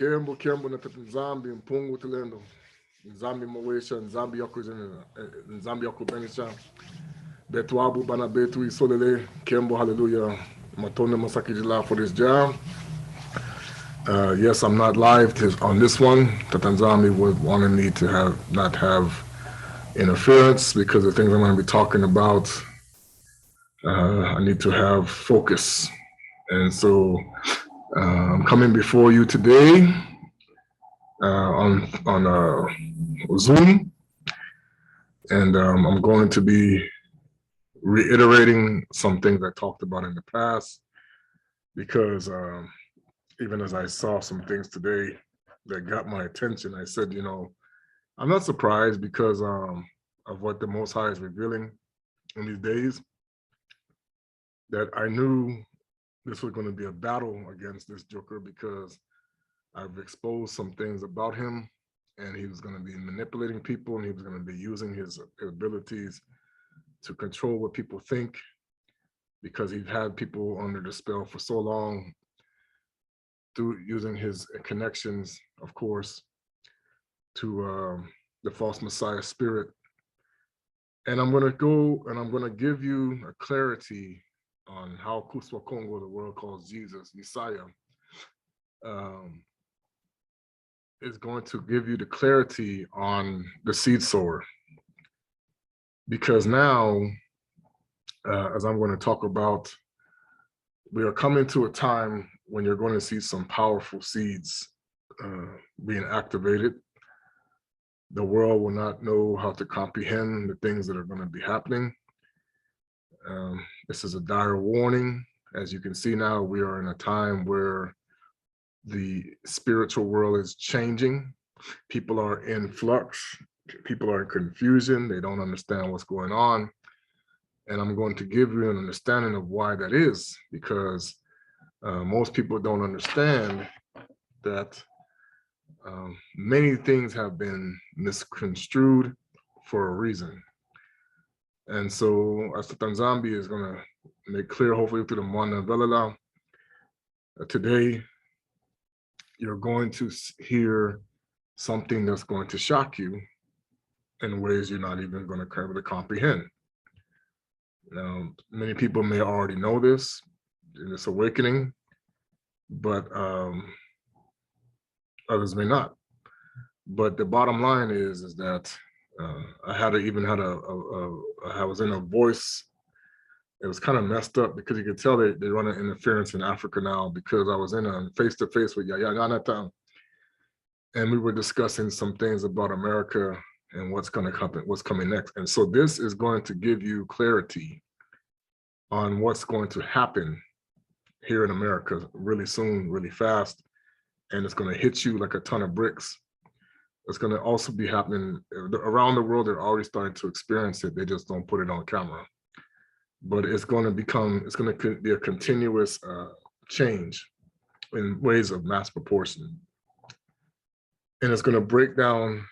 Kiambo na Nzambi mpungu tulendo. Nzambi mwesha, Nzambi yako Nzambi yako benisha. Betu abu bana betu Isolele. Kiambo hallelujah. Matone masakijila for this job. Yes, I'm not live on this one. Tatanzami was wanting me to not have interference because the things I'm going to be talking about, I need to have focus. And so I'm coming before you today on Zoom, and I'm going to be reiterating some things I talked about in the past, because even as I saw some things today that got my attention, I said, I'm not surprised because of what the Most High is revealing in these days, that I knew this was going to be a battle against this Joker, because I've exposed some things about him, and he was going to be manipulating people, and he was going to be using his abilities to control what people think, because he's had people under the spell for so long through using his connections, of course, to the false Messiah spirit. And I'm going to go and I'm going to give you a clarity on how Kuswa Kongo, the world calls Jesus, Isaia, is going to give you the clarity on the seed sower. Because now, as I'm going to talk about, we are coming to a time when you're going to see some powerful seeds being activated. The world will not know how to comprehend the things that are going to be happening. This is a dire warning. As you can see now, we are in a time where the spiritual world is changing. People are in flux. People are in confusion. They don't understand what's going on. And I'm going to give you an understanding of why that is, because most people don't understand that many things have been misconstrued for a reason. And so as the Tanzambi is going to make clear, hopefully through the Muanda Velela, today you're going to hear something that's going to shock you in ways you're not even going to be able to comprehend. Now, many people may already know this in this awakening, but others may not. But the bottom line is that I was in a voice. It was kind of messed up because you could tell they run an interference in Africa now, because I was in a face-to-face with Yaya Yanata, and we were discussing some things about America and what's going to happen, what's coming next. And so this is going to give you clarity on what's going to happen here in America really soon, really fast, and it's going to hit you like a ton of bricks. It's going to also be happening around the world. They're already starting to experience it. They just don't put it on camera. But it's going to be a continuous change in ways of mass proportion. And it's going to break down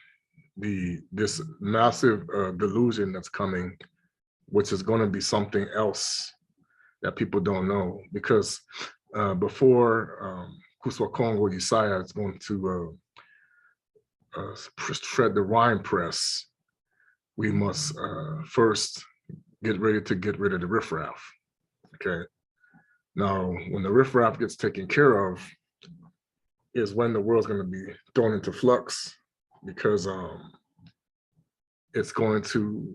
this massive delusion that's coming, which is going to be something else that people don't know. Because before Kuswa Kongo Isaia is going to shred the wine press, we must first get ready to get rid of the riffraff. Okay. Now, when the riffraff gets taken care of, is when the world's going to be thrown into flux, because it's going to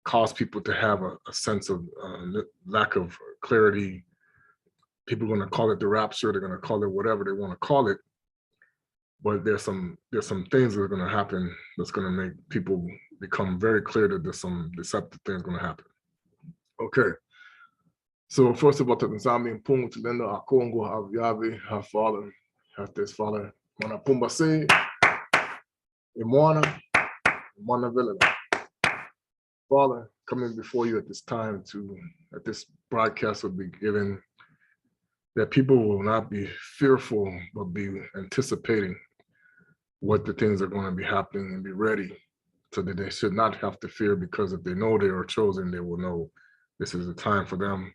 cause people to have a sense of lack of clarity. People are going to call it the rapture. They're going to call it whatever they want to call it. But there's some things that are going to happen that's going to make people become very clear that there's some deceptive things going to happen. Okay. So first of all, Tanzania Pungu Tulendo Akongo Aviavi, her father, have this father, Mana Pumba Se, Muanda Velela. Father, coming before you at this time at this broadcast will be given, that people will not be fearful, but be anticipating what the things are going to be happening and be ready, so that they should not have to fear, because if they know they are chosen, they will know this is the time for them.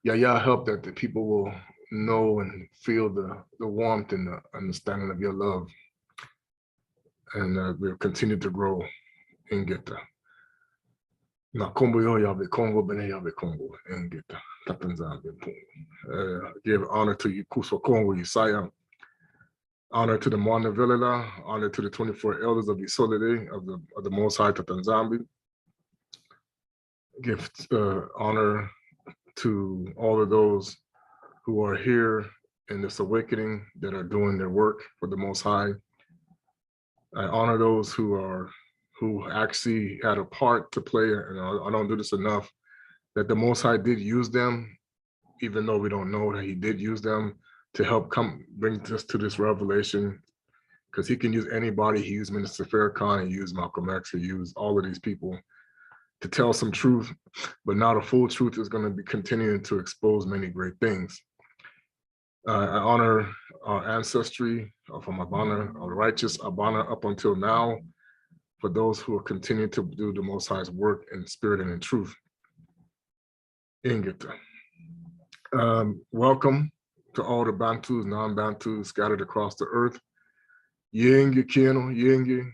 Yaya help that the people will know and feel the warmth and the understanding of your love. And we'll continue to grow in Geta. Na Kombo yo yabe Congo bene yabe Congo in Geta. Give honor to you, Kuso Congo, Isaela. Honor to the Muanda Velela. Honor to the 24 elders of Isolele of the Most High Tatanzambi. Give honor to all of those who are here in this awakening that are doing their work for the Most High. I honor those who actually had a part to play, and I don't do this enough, that the Most High did use them, even though we don't know that he did use them to help bring us to this revelation, because he can use anybody. He used Minister Farrakhan, he used Malcolm X, he used all of these people to tell some truth, but now the full truth is going to be continuing to expose many great things. I honor our ancestry from Abana, our righteous Abana up until now, for those who are continuing to do the Most High's work in spirit and in truth. Ingita. Welcome to all the Bantus, non-Bantus scattered across the earth. Yengi Kieno, Yengi.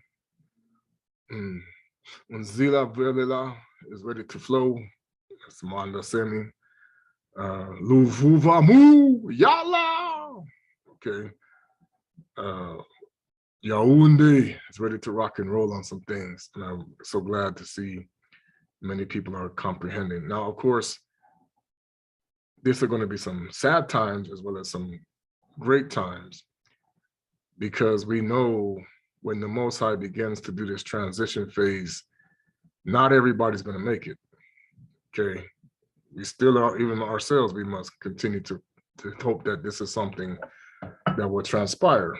Unzila Velela is ready to flow. That's Manda Semi. Luvuvamu Yala. Okay. Yaoundé is ready to rock and roll on some things. And I'm so glad to see many people are comprehending. Now, of course, these are going to be some sad times as well as some great times, because we know when the Most High begins to do this transition phase, not everybody's going to make it. Okay. We still are, even ourselves, we must continue to hope that this is something that will transpire.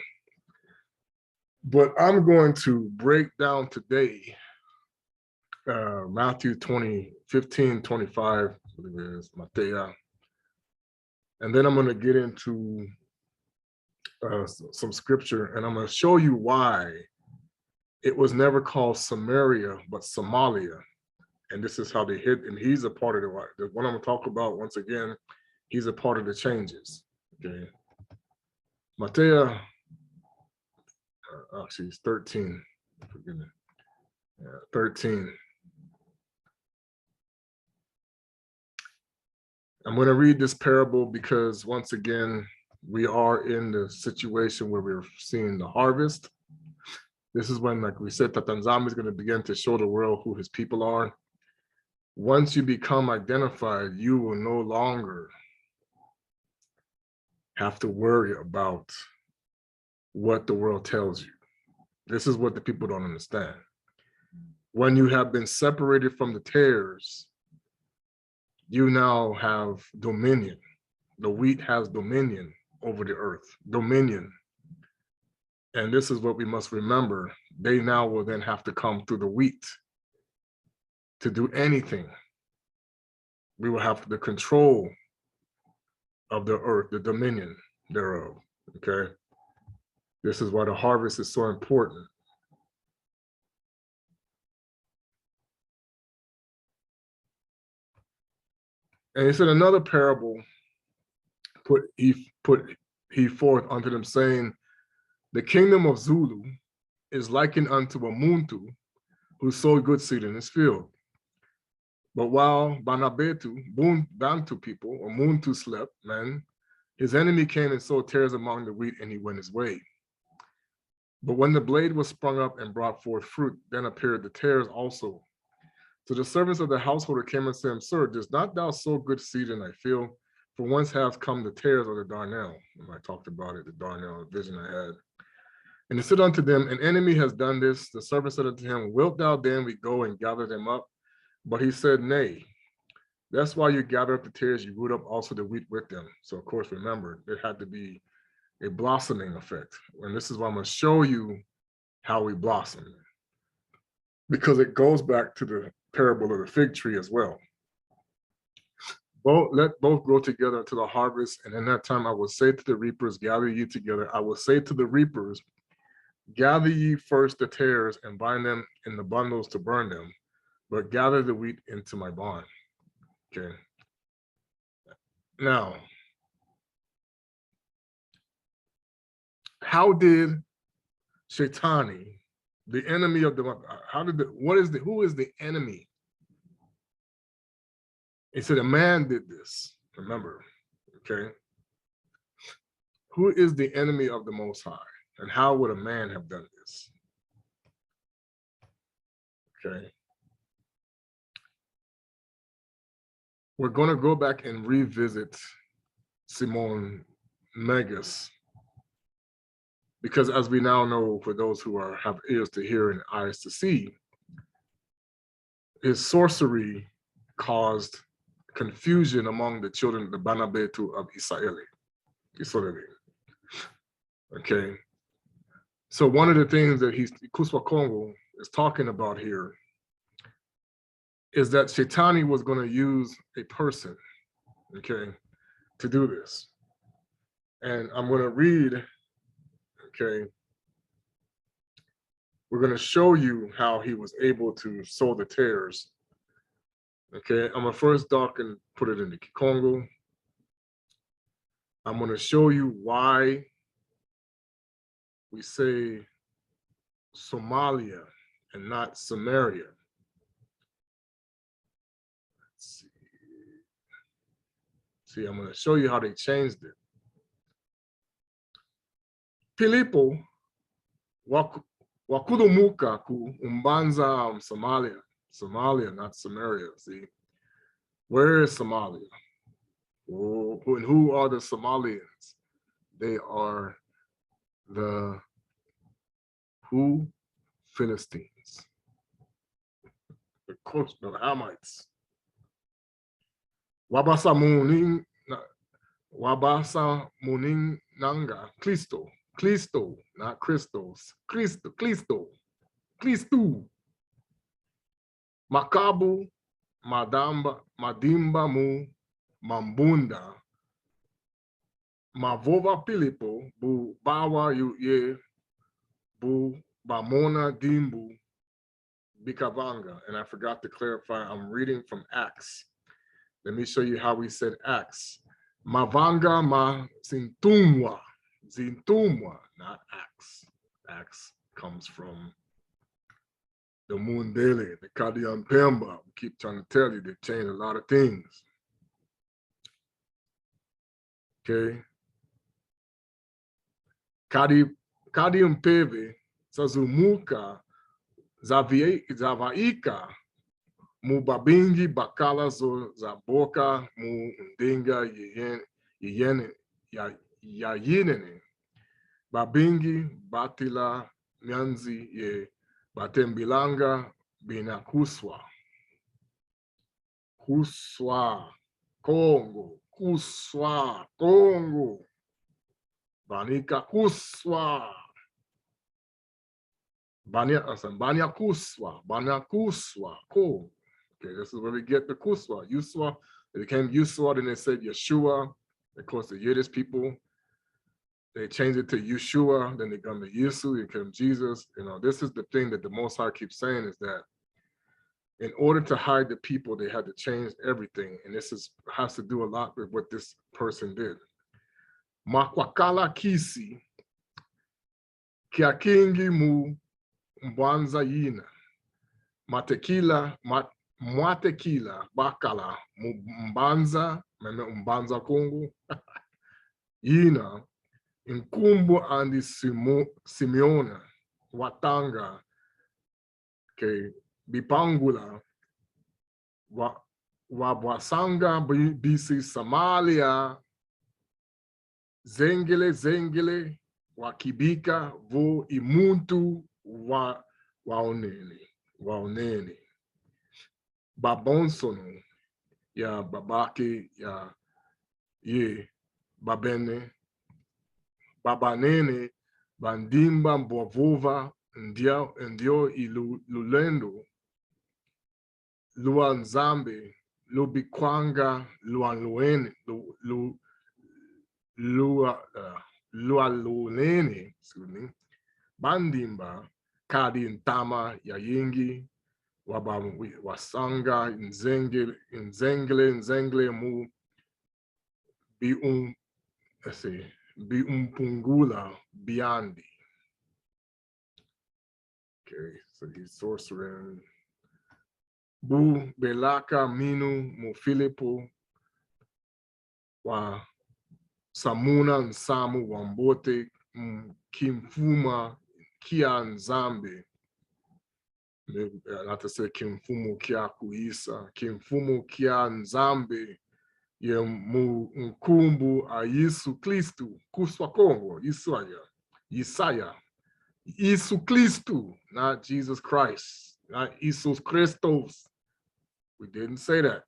But I'm going to break down today Matthew 15:25, I believe it is, Matea. And then I'm going to get into some scripture, and I'm going to show you why it was never called Samaria, but Somalia. And this is how they hit, and he's a part of the what I'm going to talk about once again. He's a part of the changes. Okay, Matea, actually, it's 13. Forgive me. Yeah, 13. I'm going to read this parable because once again, we are in the situation where we're seeing the harvest. This is when, like we said, Tatanzambi is going to begin to show the world who his people are. Once you become identified, you will no longer have to worry about what the world tells you. This is what the people don't understand. When you have been separated from the tares, you now have dominion. The wheat has dominion over the earth, dominion. And this is what we must remember. They now will then have to come through the wheat to do anything. We will have the control of the earth, the dominion thereof, okay? This is why the harvest is so important. And he said another parable put he forth unto them, saying, the kingdom of Zulu is likened unto a muntu who sowed good seed in his field. But while Banabetu, Bantu people, or Muntu slept, man, his enemy came and sowed tares among the wheat, and he went his way. But when the blade was sprung up and brought forth fruit, then appeared the tares also. So the servants of the householder came and said, Sir, does not thou sow good seed in thy field? For whence have come the tares or the darnel? And I talked about it, the darnel vision I had. And he said unto them, an enemy has done this. The servant said unto him, wilt thou then we go and gather them up? But he said, nay. That's why you gather up the tares, you root up also the wheat with them. So of course, remember, there had to be a blossoming effect. And this is why I'm going to show you how we blossom, because it goes back to the parable of the fig tree as well. Let both grow together until the harvest. And in that time, I will say to the reapers, gather ye together. I will say to the reapers, gather ye first the tares and bind them in the bundles to burn them, but gather the wheat into my barn. Okay. Now, how did Shaitani, the enemy of the, who is the enemy? He said a man did this, remember, okay? Who is the enemy of the Most High? And how would a man have done this? Okay. We're going to go back and revisit Simon Magus, because as we now know, for those who have ears to hear and eyes to see, his sorcery caused confusion among the children, the Banabetu of Isolele. Okay. So one of the things that Kuswa Kongo is talking about here is that Shaitani was going to use a person, okay, to do this. And I'm going to read, okay, we're going to show you how he was able to sow the tares. Okay, I'm going to first dock and put it in the Kikongo. I'm going to show you why we say Somalia and not Samaria. Let's see, I'm going to show you how they changed it. Pilipo wakudumuka ku umbanza Somalia. Somalia, not Samaria. See, where is Somalia? Oh, and who are the Somalians? They are the Philistines, the coast of Hamites. Wabasa muning nanga Clisto, not Christos, Clisto. Makabu madimba mu mambunda mavova Pilipo bu bawa ye bu bamona dimbu bikavanga. And I forgot to clarify, I'm reading from Acts. Let me show you how we said Acts. Mavanga ma zintumwa, not Acts. Acts comes from the Mundele, the Kadian Pemba. We keep trying to tell you they changed a lot of things. Okay. Kadian Peve, Sazumuka, Zavaika, Mubabingi bakala zo za boka mu ndinga yayinene. Babingi batila nyanzi ye batembilanga bina kuswa. Congo. Banika kuswa. Banya kuswa. Cool. Okay, this is where we get the kuswa. Yuswa, it became Yuswa, then they said Yeshua. Of course, the Yiddish people, they changed it to Yeshua, then they come to Yesu, they became Jesus. You know, this is the thing that the Most High keeps saying, is that in order to hide the people, they had to change everything. And this has to do a lot with what this person did. Makwakala kisi, kiakingi mu mbwanza yina, mwatekila bakala mbanza Congo yina inkumbu andi Simeona watanga ke bipangula wabwasanga bisi Somalia zengele wakibika vo imuntu waonene babonsono ya babake ya ye babanene bandimba mbovova ndio ilulendo luanzambe lubikwanga lualunene, excuse me, bandimba kadi ntama ya yingi wasanga nzengle mu let's see, bi umpungula biandi. Okay, so he's sorcering. Bu belaka minu mufilipo wa samuna nsamu wambote kimfuma kia nzambe. Not to say kimfumu kia kuisa, kimfumu kia nzambe ye mu nkumbu a Yesu Kristu kuswa Kongo, Isaya, Yesu Kristu, not Jesus Christ, not Jesus Christos. We didn't say that.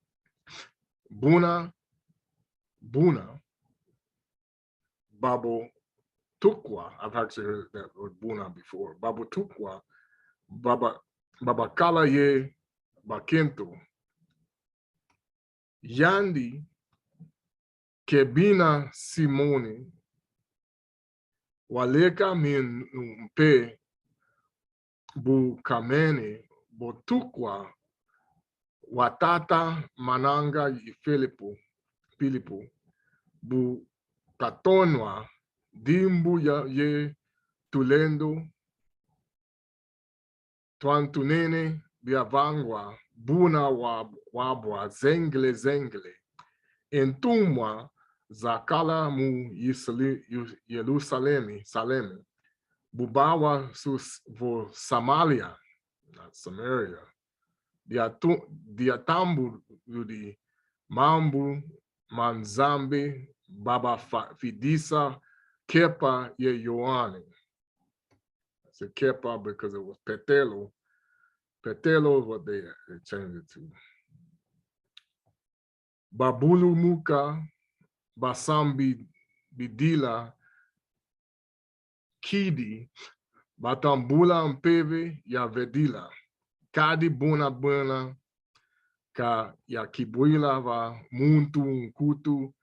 Buna, Babu Tukwa. I've actually heard that word Buna before. Babu Tukwa, Babakala ye Bakento. Yandi Kebina Simone Waleka min mpe bu kamene botukwa watata mananga Filipo bu katonwa dimbu ya ye tulendo twantunene biavangwa buna wabwa zengle entumwa zakala mu Saleme bubawa sus vo Samalia, not Samaria, diatambu yudi mambu manzambe baba fidisa kepa ye yoani. I said kepa because it was petelo. Petelo is what they changed it to. Babulu muka basambi bidila kidi batambula mpeve ya vedila kadi buna ka ya kibwila va muntu nkutu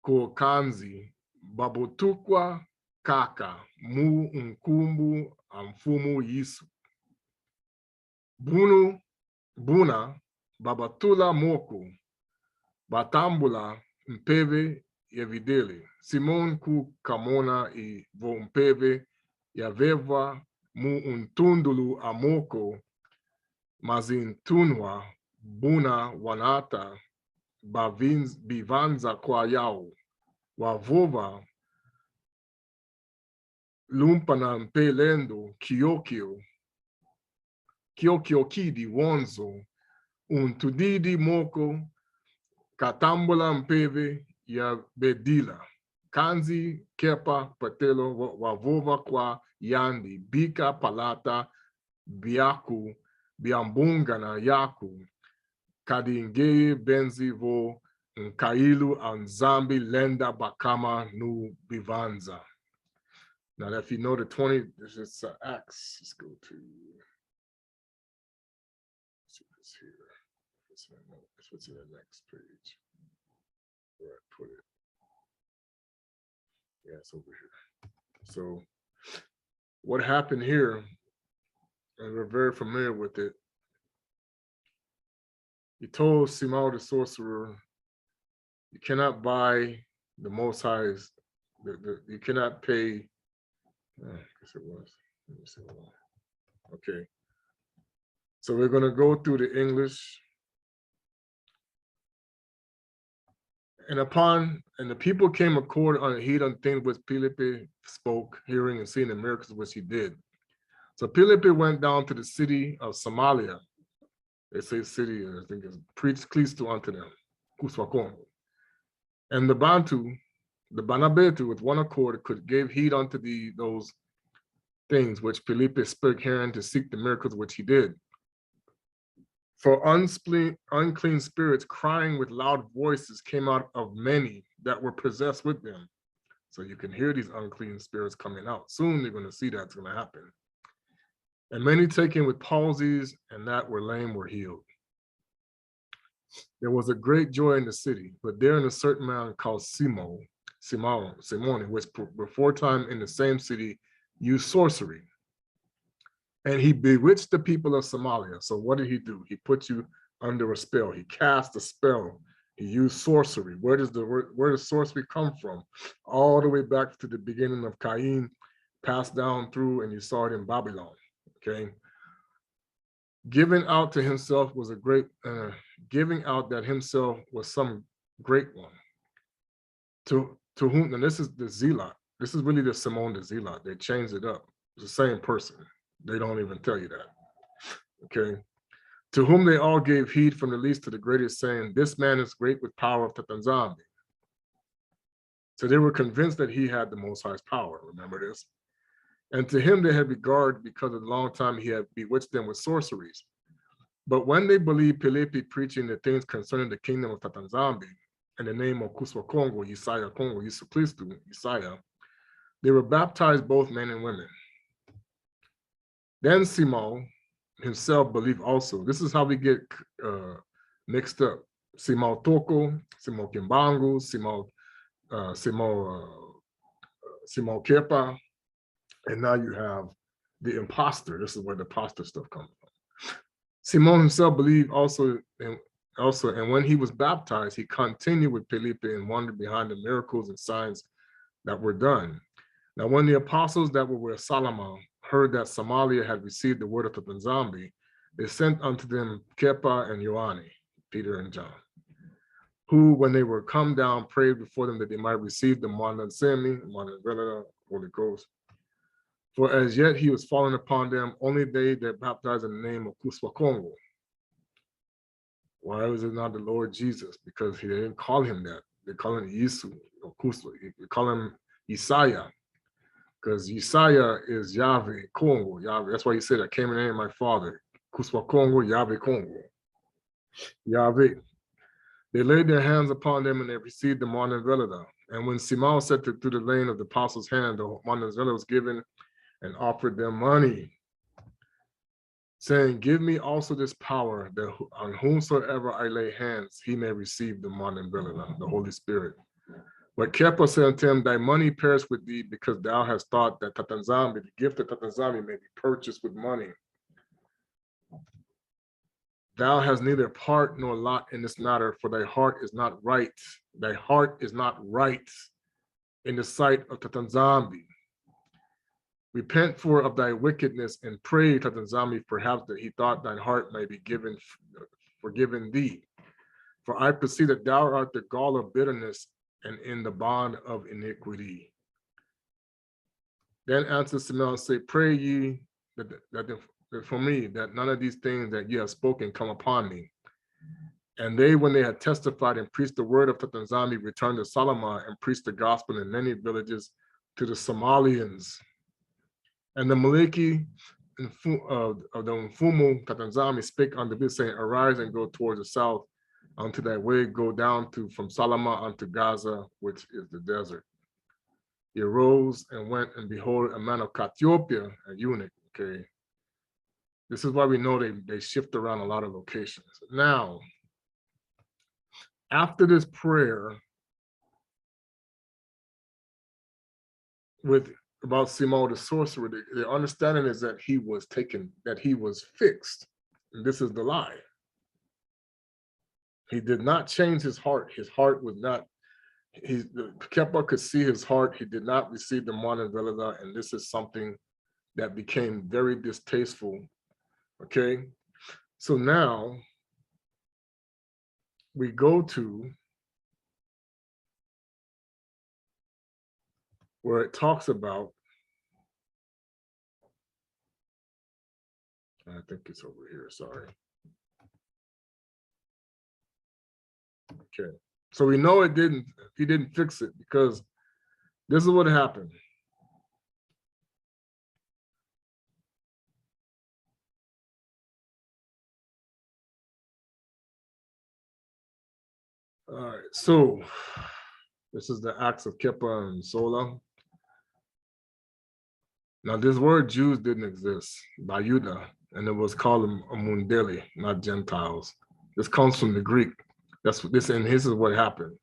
ko kanzi babotukwa kaka mu nkumbu amfumu Yesu buna babatula moko batambula mpeve ya videle Simon ku kamona I vo mpeve ya veva mu untundulu amoko mazintunwa buna wanata bivanza kwa yao wavova lumpana mpelendo kiokio kidi wonzo untudidi moko katambula mpeve ya bedila kanzi kepa patelo wavova kwa yandi bika palata biaku biambunga na yaku kadingeye benzi vo nkailu anzambi lenda bakama nu bivanza. Now if you know the 20, this is Acts. Let's go to, let's see this here. What's in the next page? Where I put it. Yeah, it's over here. So what happened here, and we're very familiar with it. He told Simao the sorcerer, you cannot buy the Most High's, you cannot pay, I guess it was, let me see. Okay. So we're going to go through the English. And the people came accord on heed on things which Philippe spoke, hearing and seeing the miracles which he did. So Philippe went down to the city of Somalia. They say city, I think it's preached Kristo unto them, Kuswakongo. And the Bantu, the Banabetu, with one accord, gave heed unto those things which Philippe spake, hearing to seek the miracles which he did. For unclean spirits crying with loud voices came out of many that were possessed with them. So you can hear these unclean spirits coming out. Soon you're going to see that's going to happen. And many taken with palsies and that were lame were healed. There was a great joy in the city, but there in a certain man called Simone, which before time in the same city used sorcery. And he bewitched the people of Somalia. So what did he do? He put you under a spell. He cast a spell He used sorcery. Where does sorcery come from? All the way back to the beginning of Cain, passed down through, and you saw it in Babylon. Okay. Giving out to himself was a great, giving out that himself was some great one. To whom, and this is the Zealot. This is really the Simone the Zealot. They changed it up. It's the same person. They don't even tell you that. Okay. To whom they all gave heed from the least to the greatest, saying, this man is great with power of Tatanzambi. So they were convinced that he had the Most High's power. Remember this? And to him they had regard because of the long time he had bewitched them with sorceries. But when they believed Pilipi preaching the things concerning the kingdom of Tatanzambi, in the name of Kuswa Kongo, Isaia Kongo, Yisukristu, Isaia, they were baptized, both men and women. Then Simon himself believed also. This is how we get mixed up. Simon Toko, Simon Kimbangu, Simon Kepa, and now you have the imposter. This is where the imposter stuff comes from. Simon himself believed also, and when he was baptized, he continued with Felipe and wondered behind the miracles and signs that were done. Now, when the apostles that were with Solomon heard that Somalia had received the word of Tatanzambi, they sent unto them Kepa and Ioanni, Peter and John, who, when they were come down, prayed before them that they might receive the Muanda Velela, Holy Ghost. For as yet he was fallen upon them, only they that baptized in the name of Kuswa Kongo. Why was it not the Lord Jesus? Because they didn't call him that. They call him Yisu or Kuswa. They call him Isaiah. Because Isaiah is Yahweh Kongo. Yahweh. That's why he said, I came in the name of my father. Kuswa Kongo, Yahweh Kongo. Yahweh. They laid their hands upon them and they received the Muanda Velela. And when Simon said through the lane of the apostles' hand, the Muanda Velela was given and offered them money, saying, give me also this power, that on whomsoever I lay hands, he may receive the Muanda Velela, the Holy Spirit. But Kepa said unto him, thy money perish with thee, because thou hast thought that Tatanzambi, the gift of Tatanzambi, may be purchased with money. Thou hast neither part nor lot in this matter, for thy heart is not right. Thy heart is not right in the sight of Tatanzambi. Repent for of thy wickedness and pray Tatanzambi, perhaps that he thought thine heart may be forgiven thee. For I perceive that thou art the gall of bitterness and in the bond of iniquity. Then answered Simon and said, pray ye that for me, that none of these things that ye have spoken come upon me. And they, when they had testified and preached the word of Tatanzambi, returned to Solomon and preached the gospel in many villages to the Somalians. And the Maliki of the Mfumu Tatanzambi spake unto this, saying, arise and go towards the south, unto thy way go down from Salama unto Gaza, which is the desert. He arose and went, and behold, a man of Ethiopia, a eunuch. Okay, this is why we know they shift around a lot of locations. Now, after this prayer about Simon the sorcerer, the understanding is that he was taken, that he was fixed. And this is the lie. He did not change his heart. His heart was not, Kepa could see his heart. He did not receive the Muanda Velela, and this is something that became very distasteful. Okay, so now we go to where it talks about, I think it's over here, sorry. Okay, so we know he didn't fix it, because this is what happened. All right, so this is the Acts of Kepa and Sola. Now, this word Jews didn't exist, Bayuda, and it was called a Mundeli, not Gentiles. This comes from the Greek. That's what this, and this is what happened.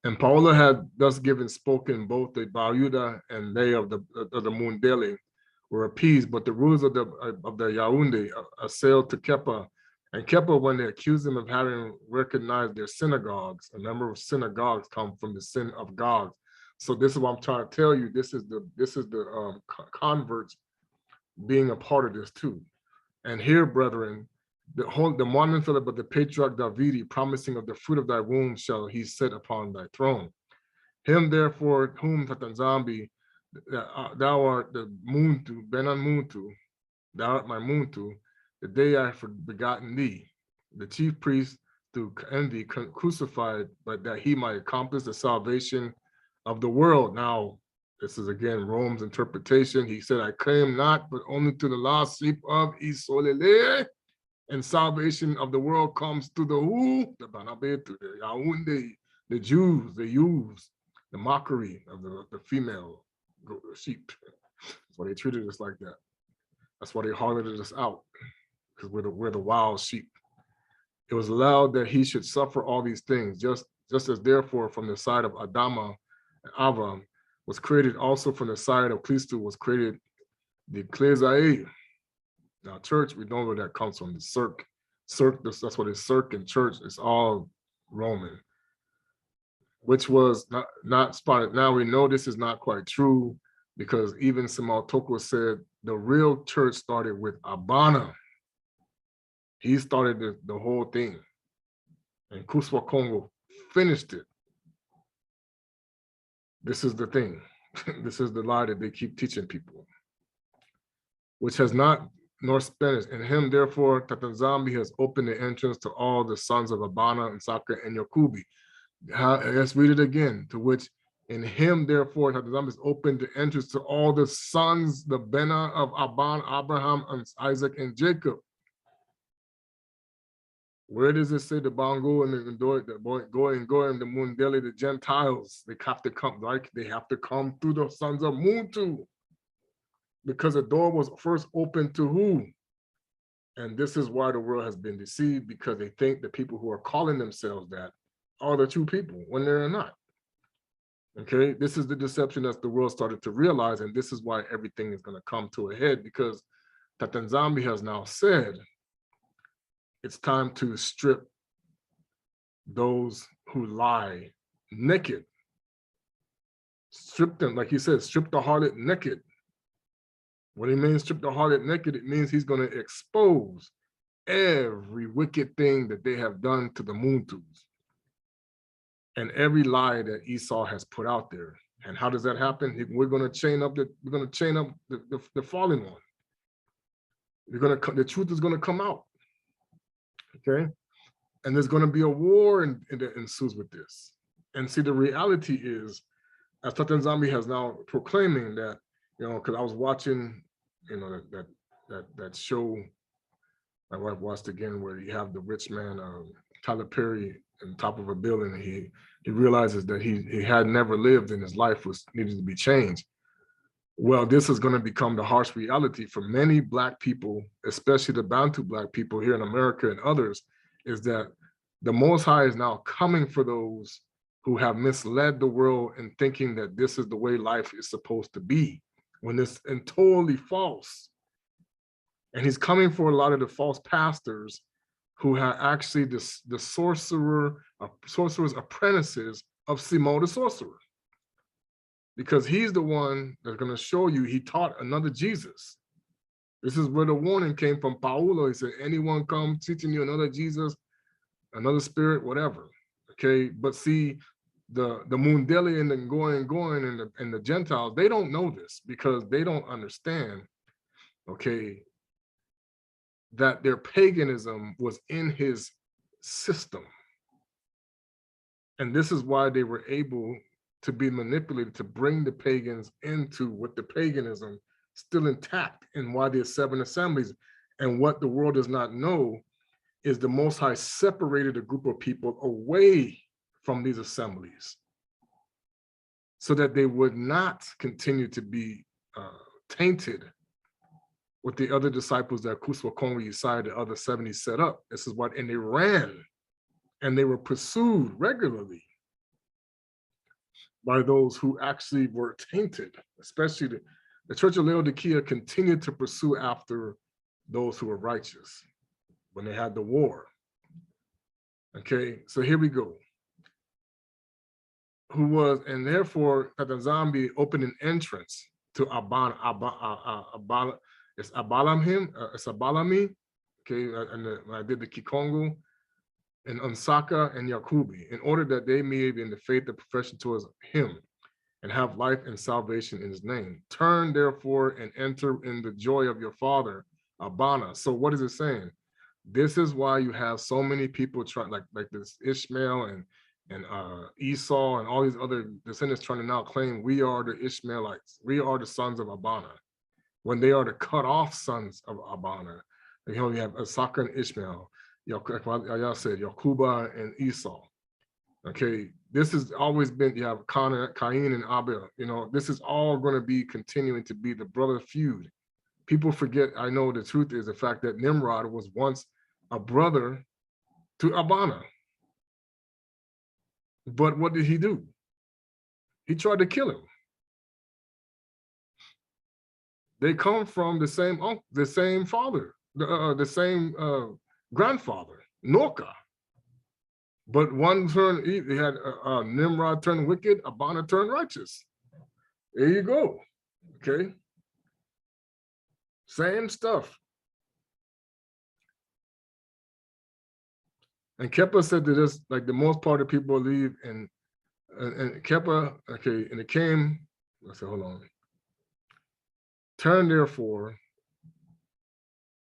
And Paula had thus spoken both the Bayuda and they of the Mundeli were appeased, but the rulers of the Yaoundé assailed to Kepa And Keppel, when they accused him of having recognized their synagogues, a number of synagogues come from the sin of God. So this is what I'm trying to tell you. This is the converts being a part of this too. And here, brethren, the Muanda Velela, but the patriarch Davidi, promising of the fruit of thy womb shall he set upon thy throne. Him therefore, whom Tatanzambi, thou art the Muntu, Benan Muntu, thou art my Muntu, the day I begotten thee, the chief priest through envy crucified, but that he might accomplish the salvation of the world. Now, this is again Rome's interpretation. He said, I came not, but only to the lost sheep of Isolele, and salvation of the world comes to the who? The Banabetu, the Yaounde, the Jews, the youths, the mockery of the female sheep. That's why they treated us like that. That's why they harloted us out, because we're the wild sheep. It was allowed that he should suffer all these things, just as therefore from the side of Adama and Avam was created, also from the side of Christu was created the Klezae. Now, church, we know where that comes from, the circ. That's what it's circ and church. It's all Roman, which was not spotted. Now we know this is not quite true, because even Samal Toko said the real church started with Abana. He started the whole thing, and Kuswa Congo finished it. This is the thing. This is the lie that they keep teaching people, which has not nor Spanish. In him, therefore, Tatanzambi has opened the entrance to all the sons of Abana and Saka and Yakubi. Let's read it again, to which in him, therefore, Tatanzambi has opened the entrance to all the sons, the Bena of Aban, Abraham, and Isaac, and Jacob. Where does it say the Bongo and the Goy and the Mundeli, the Gentiles? They have to come, like they have to come through the sons of Muntu, because the door was first opened to who? And this is why the world has been deceived, because they think the people who are calling themselves that are the true people when they're not. Okay, this is the deception that the world started to realize, and this is why everything is going to come to a head, because Tatanzambi has now said it's time to strip those who lie naked. Strip them, like he said, strip the harlot naked. What he means strip the harlot naked, it means he's going to expose every wicked thing that they have done to the Muntus, and every lie that Esau has put out there. And how does that happen? We're going to chain up the fallen one. The truth is going to come out. Okay, and there's going to be a war that ensues with this. And see, the reality is, as Tatanzambi has now proclaiming that, because I was watching, that show my wife watched again, where you have the rich man, Tyler Perry, on top of a building, and he realizes that he had never lived, and his life needed to be changed. Well, this is going to become the harsh reality for many Black people, especially the Bantu Black people here in America and others, is that the Most High is now coming for those who have misled the world in thinking that this is the way life is supposed to be, when it's totally false. And he's coming for a lot of the false pastors who are actually the sorcerer's apprentices of Simo the sorcerer. Because he's the one that's going to show you he taught another Jesus. This is where the warning came from Paulo. He said, anyone come teaching you another Jesus, another spirit, whatever. Okay, but see, the Mundeli and the going and the Gentiles, they don't know this, because they don't understand, okay, that their paganism was in his system. And this is why they were able to be manipulated to bring the pagans into with the paganism still intact, and why there's 7 assemblies. And what the world does not know is the Most High separated a group of people away from these assemblies so that they would not continue to be tainted with the other disciples that Kuswa Kongo Isaia, the other 70 set up. This is what, and they ran, and they were pursued regularly by those who actually were tainted, especially the Church of Laodicea continued to pursue after those who were righteous. when they had the war. Okay, so here we go. Who was, and therefore Tatanzambi opened an entrance to it's Abalami, okay, and I did the Kikongo, and Unsaka and Yakubi, in order that they may be in the faith of profession towards him and have life and salvation in his name. Turn therefore and enter in the joy of your father, Abana. So what is it saying? This is why you have so many people trying, like this Ishmael and Esau and all these other descendants trying to now claim we are the Ishmaelites, we are the sons of Abana, when they are the cut off sons of Abana. You know, you have Isaac and Ishmael, y'all said Yakuba and Esau. Okay, this has always been, you have Cain and Abel. You know, this is all going to be continuing to be the brother feud. People forget, I know the truth is the fact that Nimrod was once a brother to Abana. But what did he do? He tried to kill him. They come from the same uncle, the same father, the same grandfather, Norka. But one turned, he had Nimrod turned wicked, Abana turned righteous. There you go. Okay. Same stuff. And Kepler said that this, like the most part of people believe in, and Kepler, okay, and it came, let's say, hold on. Turn therefore,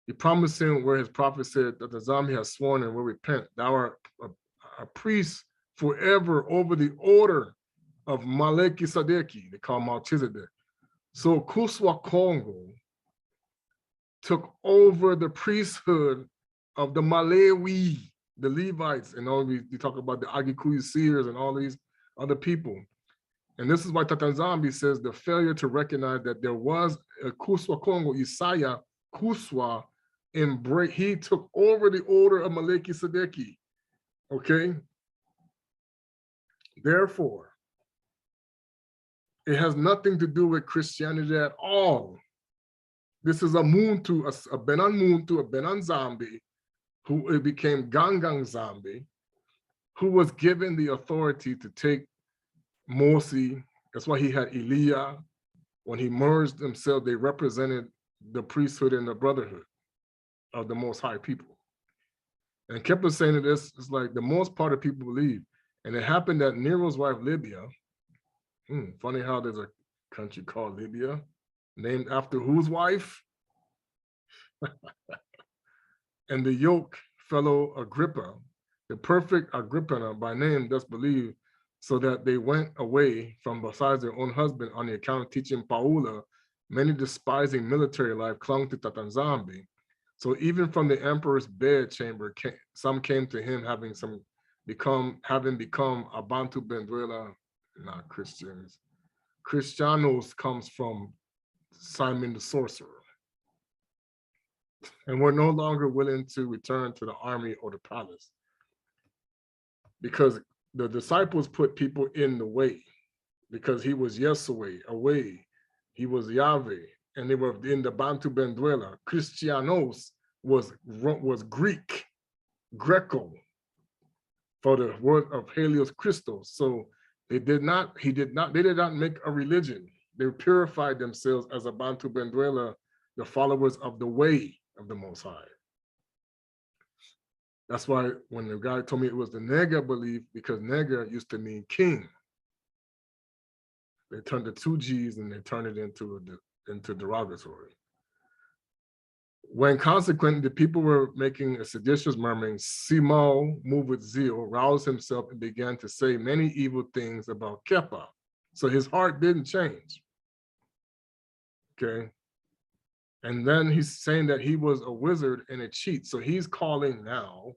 he promised him where his prophet said that the Zami has sworn and will repent. Thou art a priest forever over the order of Maleki Sadeki, they call Melchizedek. So Kuswa Kongo took over the priesthood of the Malewi, the Levites, and all we talk about the Agikuyu seers and all these other people. And this is why Tatanzambi says the failure to recognize that there was a Kuswa Kongo, Isaiah Kuswa, he took over the order of Maleki Sadeki. Okay. Therefore, it has nothing to do with Christianity at all. This is a Muntu, a Benan Muntu, a Benan Zambi, who became Gangang Zambi, who was given the authority to take Morsi. That's why he had Elia. When he merged himself, they represented the priesthood and the brotherhood of the Most High people. And kept saying that this is like the most part of people believe. And it happened that Nero's wife, Libya, funny how there's a country called Libya, named after whose wife? And the yoke fellow Agrippa, the perfect Agrippina by name, thus believed, so that they went away from besides their own husband on the account of teaching Paula, many despising military life clung to Tatanzambi. So even from the emperor's bedchamber, some came to him having become Abantu Benduela, not Christians. Christianos comes from Simon the Sorcerer. And we're no longer willing to return to the army or the palace because the disciples put people in the way because he was Yesaway, away. He was Yahweh, and they were in the Bantu Benduela. Christianos was Greek, Greco, for the word of Helios Christos. So they did not make a religion. They purified themselves as a Bantu Benduela, the followers of the way of the Most High. That's why when the guy told me it was the Nega belief, because Nega used to mean king. They turned the two G's and they turned it into derogatory. When consequently the people were making a seditious murmuring, Simo, moved with zeal, roused himself and began to say many evil things about Kepa. So his heart didn't change. Okay. And then he's saying that he was a wizard and a cheat. So he's calling now,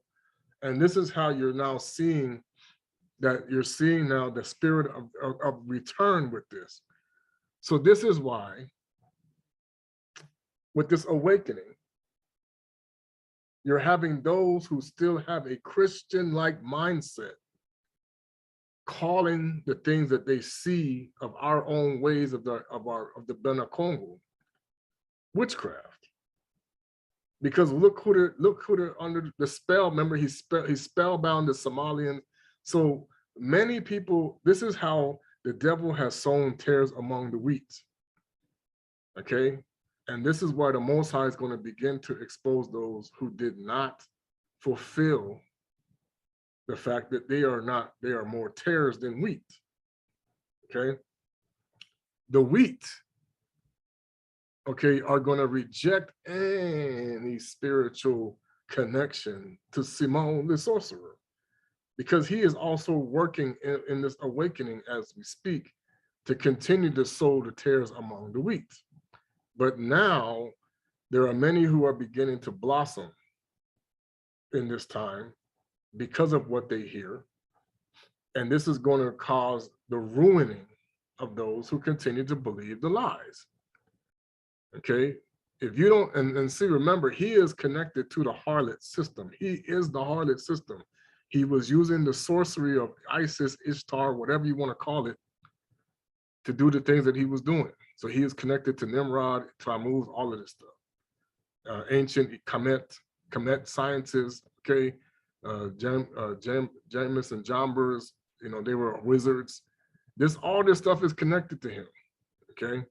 and this is how you're now seeing that you're seeing now the spirit of return with this. So this is why with this awakening, you're having those who still have a Christian-like mindset calling the things that they see of our own ways of the Bena Congo witchcraft. Because look who they're under the spell. Remember, he spellbound the Somalians. So many people, this is how the devil has sown tares among the wheat. Okay. And this is why the Most High is going to begin to expose those who did not fulfill the fact that they are more tares than wheat. Okay. The wheat, okay, are going to reject any spiritual connection to Simon the sorcerer, because he is also working in this awakening as we speak to continue to sow the tares among the wheat. But now there are many who are beginning to blossom in this time because of what they hear. And this is going to cause the ruining of those who continue to believe the lies. Okay, if you don't, and see, remember, he is connected to the harlot system. He is the harlot system. He was using the sorcery of Isis, Ishtar, whatever you want to call it, to do the things that he was doing. So he is connected to Nimrod, Tammuz, all of this stuff. Ancient Kemet sciences, okay, Janus and Jambers, you know, they were wizards. All this stuff is connected to him, okay?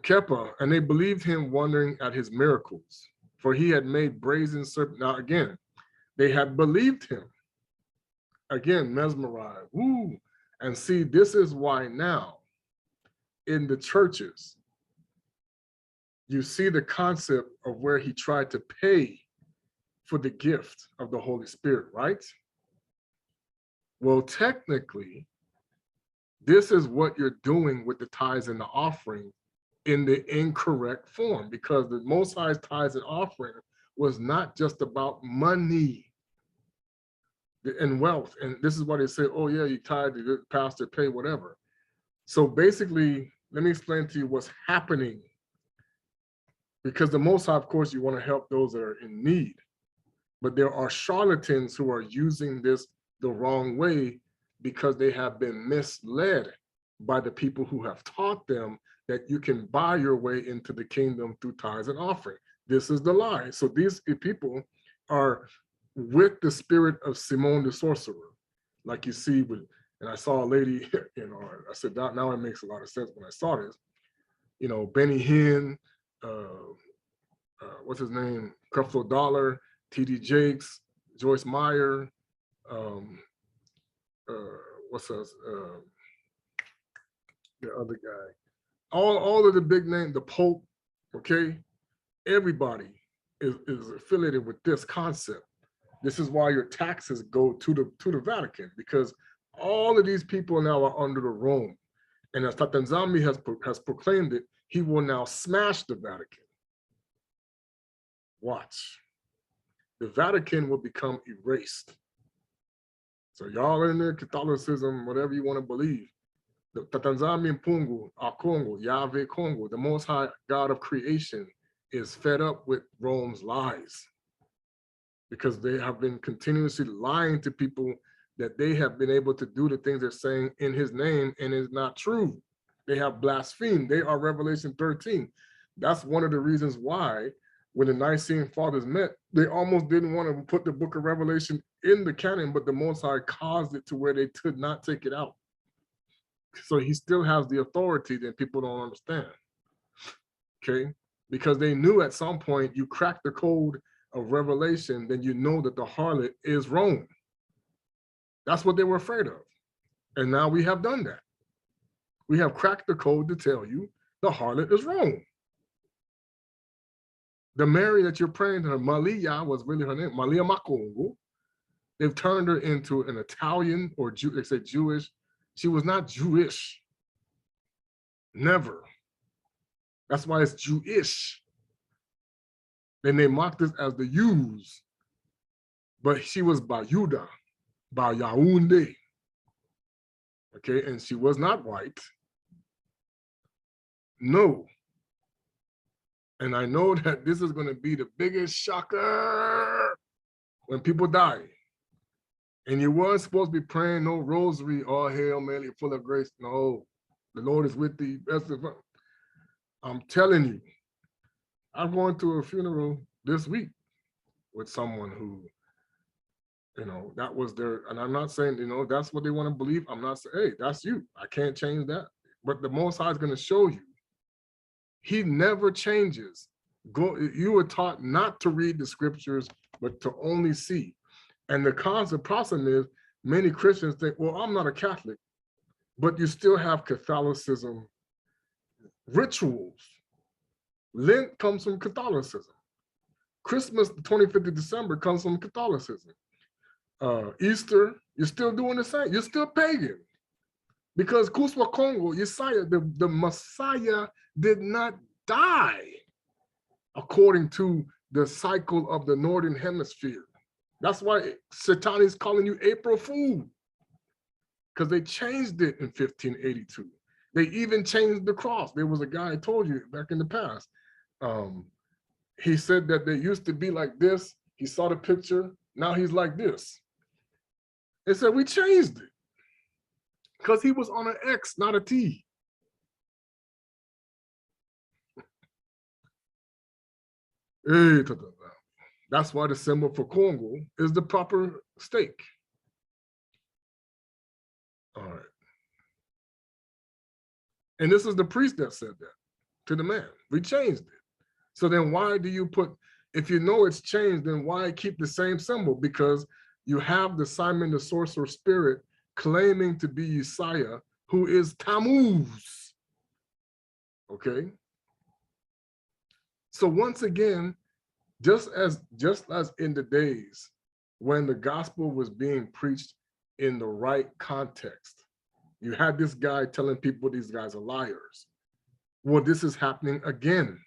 Kepa, and they believed him wondering at his miracles, for he had made brazen serpent. Now again, they had believed him. Again, mesmerized. Woo. And see, this is why now in the churches, you see the concept of where he tried to pay for the gift of the Holy Spirit, right? Well, technically, this is what you're doing with the tithes and the offering in the incorrect form, because the Most High's tithes and offering was not just about money and wealth. And this is why they say, oh yeah, you tithe, the pastor pay, whatever. So basically, let me explain to you what's happening. Because the Most High, of course, you want to help those that are in need. But there are charlatans who are using this the wrong way because they have been misled by the people who have taught them that you can buy your way into the kingdom through tithes and offering. This is the lie. So these people are with the spirit of Simon the sorcerer, like you see with, and I saw a lady, you know, I said, now it makes a lot of sense when I saw this, you know, Benny Hinn, what's his name, Creflo Dollar, TD Jakes, Joyce Meyer, what's else, the other guy, all of the big names, the Pope, okay, everybody is affiliated with this concept. This is why your taxes go to the Vatican, because all of these people now are under the Rome. And as Tatanzambi has proclaimed it, he will now smash the Vatican. Watch. The Vatican will become erased. So y'all in there, Catholicism, whatever you want to believe, the Tatanzambi Pungu, Akongo, Yahweh Kongo, the Most High God of creation, is fed up with Rome's lies, because they have been continuously lying to people that they have been able to do the things they're saying in his name, and it's not true. They have blasphemed. They are Revelation 13. That's one of the reasons why when the Nicene Fathers met, they almost didn't want to put the book of Revelation in the canon, but the Most High caused it to where they could not take it out. So he still has the authority that people don't understand, okay? Because they knew at some point you crack the code of Revelation, then you know that the harlot is Rome. That's what they were afraid of. And now we have done that. We have cracked the code to tell you the harlot is Rome. The Mary that you're praying to, her, Malia was really her name, Malia Makongo. They've turned her into an Italian, or they say Jewish. She was not Jewish. Never. That's why it's Jewish. Then they mocked us as the Jews. But she was Bayuda, Yaoundé. Okay, and she was not white. No. And I know that this is going to be the biggest shocker when people die. And you weren't supposed to be praying no rosary, oh, Hail Mary, full of grace. No, the Lord is with thee. I'm telling you, I'm going to a funeral this week with someone who, that was their, and I'm not saying, that's what they want to believe. I'm not saying, hey, that's you. I can't change that. But the Most High is going to show you. He never changes. You were taught not to read the scriptures, but to only see. And the constant problem is many Christians think, well, I'm not a Catholic, but you still have Catholicism rituals. Lent comes from Catholicism. Christmas, the 25th of December, comes from Catholicism. Easter, you're still doing the same. You're still pagan. Because Kuswa Kongo, Isaia, the Messiah did not die according to the cycle of the Northern Hemisphere. That's why Satan is calling you April Fool, because they changed it in 1582. They even changed the cross. There was a guy I told you back in the past. He said that they used to be like this. He saw the picture. Now he's like this. They said, we changed it because he was on an X, not a T. That's why the symbol for Congo is the proper stake. All right. And this is the priest that said that to the man. We changed it. So then why do you put, if you know it's changed, then why keep the same symbol? Because you have the Simon the Sorcerer spirit claiming to be Isaia, who is Tammuz. Okay? So once again, just as in the days when the gospel was being preached in the right context, you had this guy telling people these guys are liars. Well, this is happening again.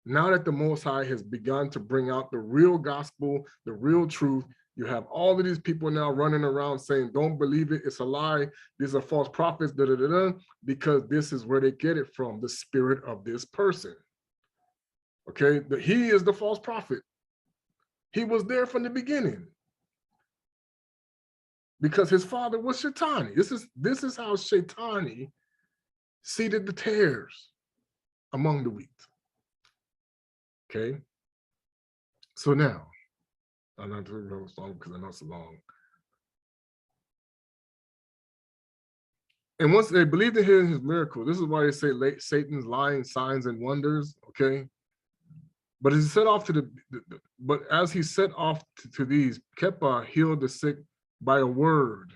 Now that the Most High has begun to bring out the real gospel, the real truth, you have all of these people now running around saying, don't believe it, it's a lie, these are false prophets, because this is where they get it from, the spirit of this person. Okay, he is the false prophet. He was there from the beginning because his father was Shaitani. This is how Shaitani seeded the tares among the wheat. Okay, so now, I'm not doing the song because I know it's long. And once they believed in his miracle, this is why they say Satan's lying signs and wonders, okay? But as he set off as he set off to these, Kepa healed the sick by a word.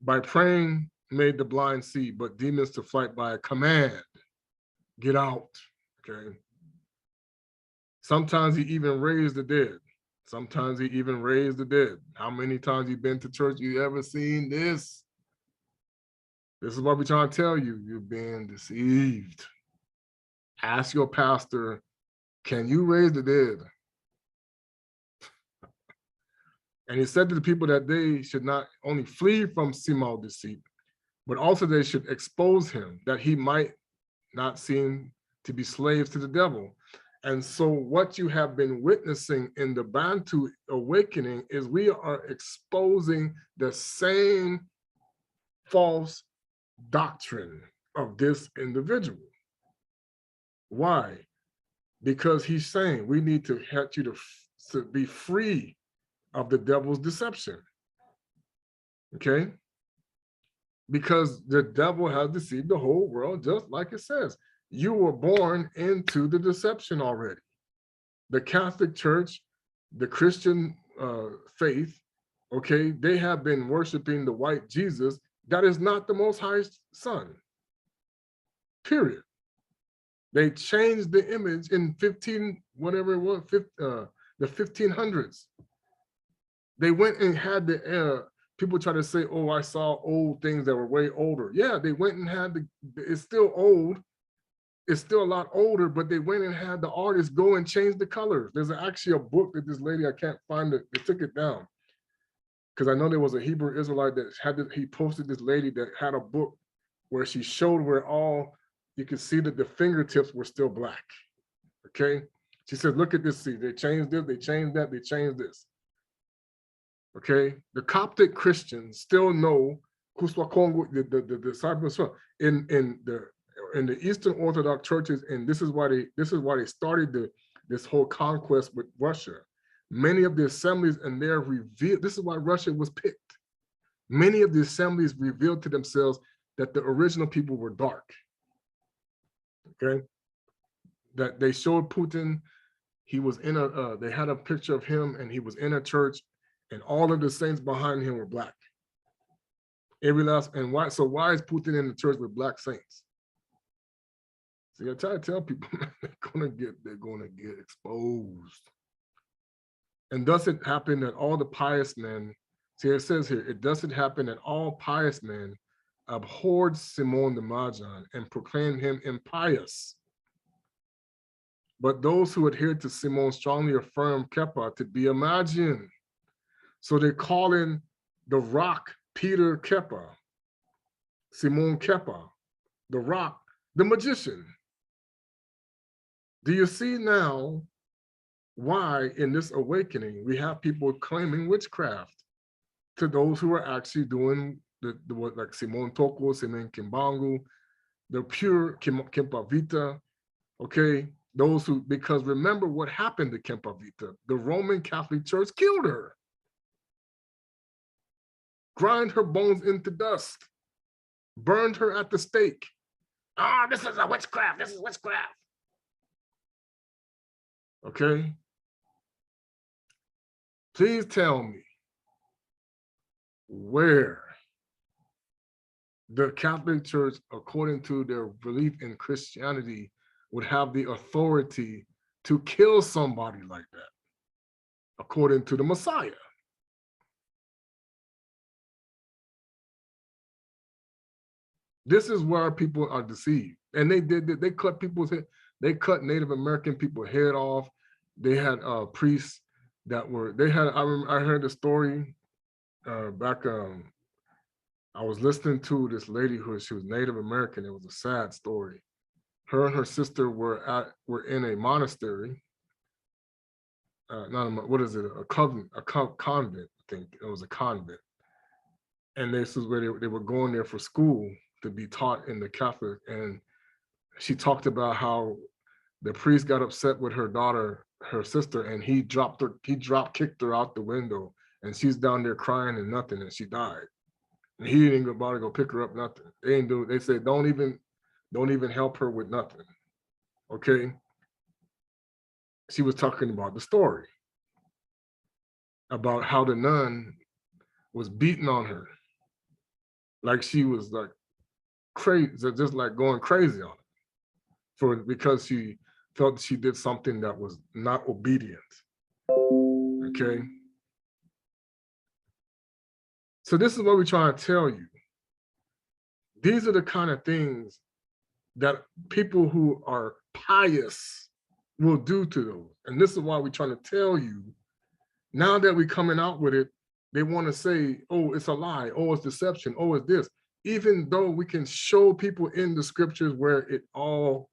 By praying, made the blind see, but demons to flight by a command. Get out, okay? Sometimes he even raised the dead. Sometimes he even raised the dead. How many times you been to church, you ever seen this? This is what we're trying to tell you. You've been deceived. Ask your pastor, can you raise the dead? And he said to the people that they should not only flee from Simal deceit, but also they should expose him, that he might not seem to be slaves to the devil. And so what you have been witnessing in the Bantu awakening is we are exposing the same false doctrine of this individual. Why? Because he's saying we need to help you to be free of the devil's deception. Okay? Because the devil has deceived the whole world, just like it says. You were born into the deception already. The Catholic Church, the Christian faith, okay, they have been worshiping the white Jesus. That is not the Most High's Son, period. They changed the image in the 1500s. They went and had the, people try to say, oh, I saw old things that were way older. Yeah, they went and had it's still old. It's still a lot older, but they went and had the artists go and change the colors. There's actually a book that this lady, I can't find it, they took it down. Because I know there was a Hebrew Israelite that he posted this lady that had a book where she showed where you could see that the fingertips were still black, okay? She said, look at this, see, they changed this, they changed that, they changed this. Okay, the Coptic Christians still know Kuswa Kongo, the disciples in the Eastern Orthodox churches, and this is why they started this whole conquest with Russia. Many of the assemblies and they're revealed. This is why Russia was picked. Many of the assemblies revealed to themselves that the original people were dark. Okay, that they showed Putin. He was in a. They had a picture of him, and he was in a church, and all of the saints behind him were black. Every last, and why? So why is Putin in the church with black saints? See, I try to tell people they're gonna get exposed. And does it happen that all the pious men? See, it says here, it doesn't happen that all pious men abhorred Simon the Magian and proclaimed him impious. But those who adhered to Simon strongly affirmed Kepa to be a Magian. So they call in the rock Peter Kepa, Simon Kepa, the rock, the magician. Do you see now why in this awakening we have people claiming witchcraft to those who are actually doing the what, like Simon Toko, Simon Kimbangu, the pure Kempavita, okay? Those who, because remember what happened to Kempavita. The Roman Catholic Church killed her, grind her bones into dust, burned her at the stake. Ah, this is a witchcraft, this is witchcraft. Okay? Please tell me where the Catholic Church, according to their belief in Christianity, would have the authority to kill somebody like that, according to the Messiah. This is where people are deceived. And they cut people's head, they cut Native American people's head off. They had priests that were, I heard a story back, I was listening to this lady she was Native American. It was a sad story. Her and her sister were in a monastery. What is it? A convent, I think it was a convent. And this is where they were going there for school to be taught in the Catholic. And she talked about how the priest got upset with her daughter, her sister, and he drop kicked her out the window, and she's down there crying and nothing, and she died. And he didn't even bother to go pick her up, nothing. They didn't do. They said don't even help her with nothing. Okay. She was talking about the story about how the nun was beating on her, like she was like crazy, just like going crazy on her, because she felt she did something that was not obedient. Okay. So this is what we're trying to tell you. These are the kind of things that people who are pious will do to those. And this is why we're trying to tell you, now that we're coming out with it, they want to say, oh, it's a lie, oh, it's deception, oh, it's this. Even though we can show people in the scriptures where it all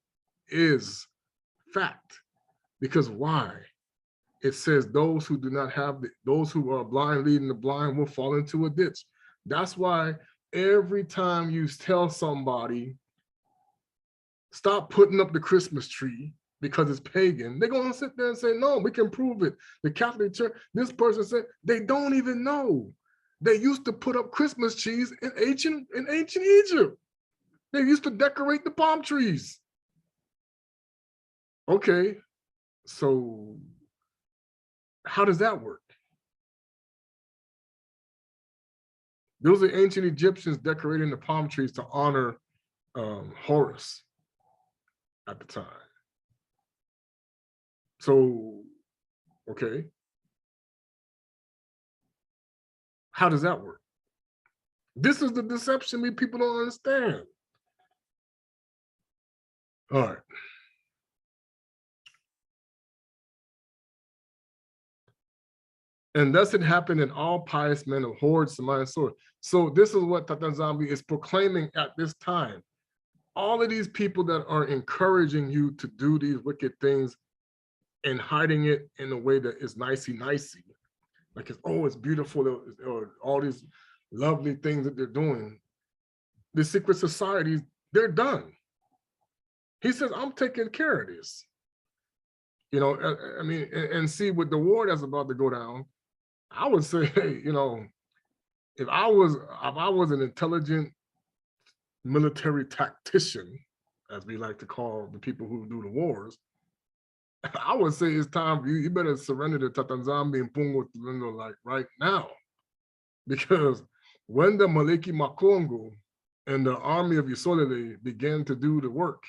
is fact. Because why? It says those who do not have, those who are blind leading the blind will fall into a ditch. That's why every time you tell somebody, stop putting up the Christmas tree because it's pagan, they're going to sit there and say, no, we can prove it. The Catholic Church, this person said, they don't even know. They used to put up Christmas trees in ancient Egypt. They used to decorate the palm trees. Okay, so how does that work? Those are ancient Egyptians decorating the palm trees to honor Horus at the time. So, okay. How does that work? This is the deception people don't understand. All right. And thus it happened in all pious men of horde, Samaya, sword. So this is what Tatanzambi is proclaiming at this time. All of these people that are encouraging you to do these wicked things and hiding it in a way that is nicey-nicey, like it's, oh, it's beautiful, or all these lovely things that they're doing. The secret societies, they're done. He says, I'm taking care of this. You know, I mean, and see, with the war that's about to go down, I would say, hey, you know, if I was an intelligent military tactician, as we like to call the people who do the wars, I would say it's time for you. You better surrender to Tatanzambi and Pungo like right now, because when the Maleki Makongo and the army of Isolele began to do the work,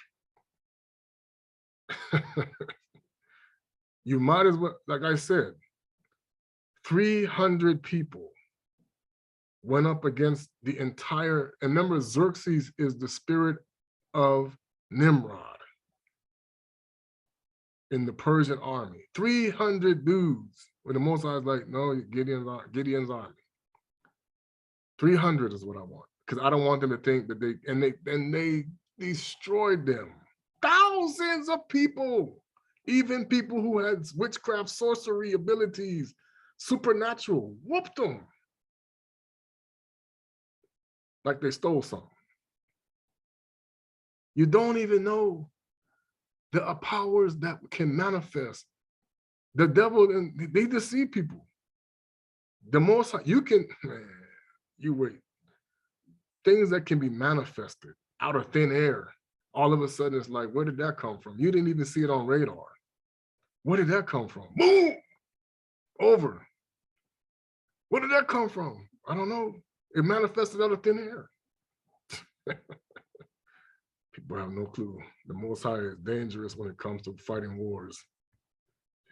you might as well, like I said, 300 people went up against the entire, and remember, Xerxes is the spirit of Nimrod in the Persian army. 300 dudes, when the Most High is like, no, Gideon's army. 300 is what I want, because I don't want them to think that they destroyed them. Thousands of people, even people who had witchcraft, sorcery abilities, supernatural, whooped them like they stole something. You don't even know the powers that can manifest. The devil, they deceive people. The most you can, man, you wait. Things that can be manifested out of thin air. All of a sudden, it's like, where did that come from? You didn't even see it on radar. Where did that come from? Boom! Over. Where did that come from? I don't know. It manifested out of thin air. People have no clue. The Most High is dangerous when it comes to fighting wars.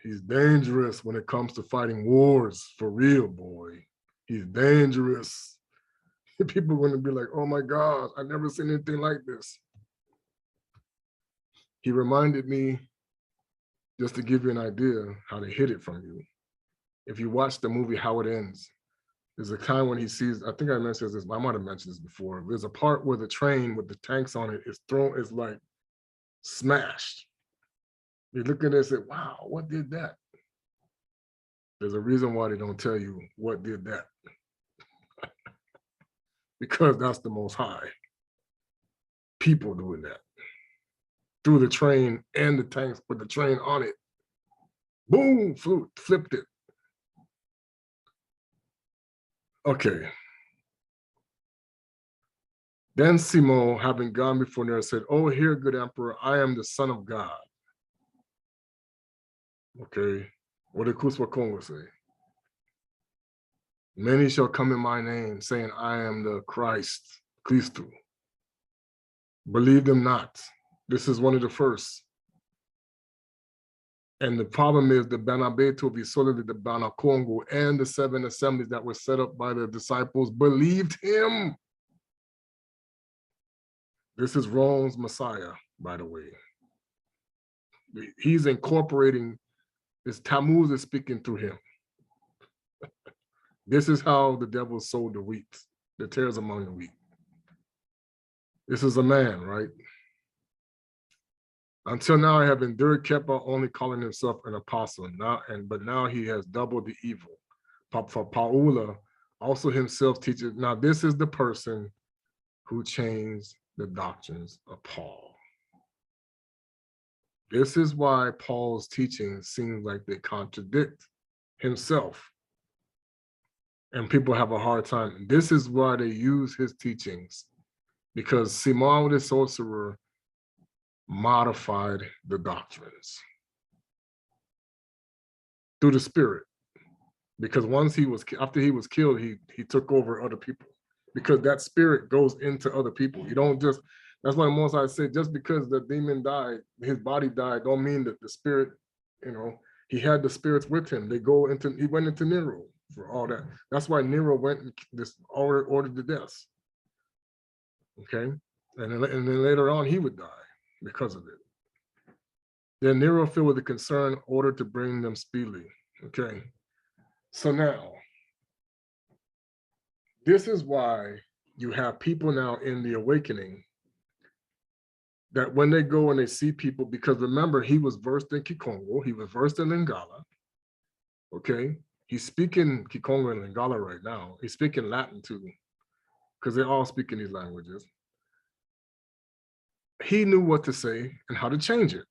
He's dangerous when it comes to fighting wars, for real, boy. He's dangerous. People are going to be like, oh my God, I've never seen anything like this. He reminded me, just to give you an idea how they hid it from you. If you watch the movie How It Ends, there's a time when he sees, I think I mentioned this, I might have mentioned this before. There's a part where the train with the tanks on it is like smashed. You look at it and say, wow, what did that? There's a reason why they don't tell you what did that. Because that's the Most High. People doing that. Through the train and the tanks with the train on it. Boom, flipped it. Okay. Then Simon, having gone before Nero, said, oh, hear, good emperor, I am the Son of God. Okay. What did Kuswa Kongo say? Many shall come in my name, saying, I am the Christ, Christu. Believe them not. This is one of the first. And the problem is the Banabeto of Isolele, the Bana Congo, and the 7 assemblies that were set up by the disciples believed him. This is Rome's Messiah, by the way. He's incorporating this. Tammuz is speaking through him. This is how the devil sowed the wheat, the tares among the wheat. This is a man, right? Until now, I have endured Kepa only calling himself an apostle. But now he has doubled the evil. For Paula also himself teaches. Now this is the person who changed the doctrines of Paul. This is why Paul's teachings seem like they contradict himself. And people have a hard time. This is why they use his teachings, because Simon the sorcerer modified the doctrines through the spirit. Because once after he was killed, he took over other people, because that spirit goes into other people. You don't just, that's why most I say, just because the demon died, his body died, don't mean that the spirit, you know, he had the spirits with him. He went into Nero for all that. That's why Nero went and ordered the deaths. Okay, and then later on he would die because of it. Then Nero, filled with the concern, ordered to bring them speedily. Okay, so now this is why you have people now in the awakening that when they go and they see people, because remember, he was versed in Kikongo, he was versed in Lingala. Okay, he's speaking Kikongo and Lingala right now. He's speaking Latin too, because they're all speaking these languages. he knew what to say and how to change it.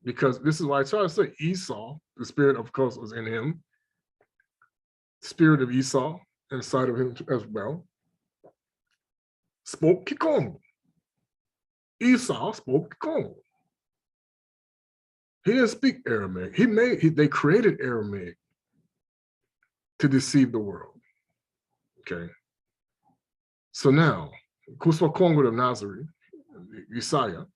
Because this is why I try to say Esau, the spirit, of course, was in him. Spirit of Esau inside of him as well. Spoke Kikongo. Esau spoke Kikongo. He didn't speak Aramaic. They created Aramaic to deceive the world. Okay. So now, Kuswa Kongo of Nazareth, Isaiah,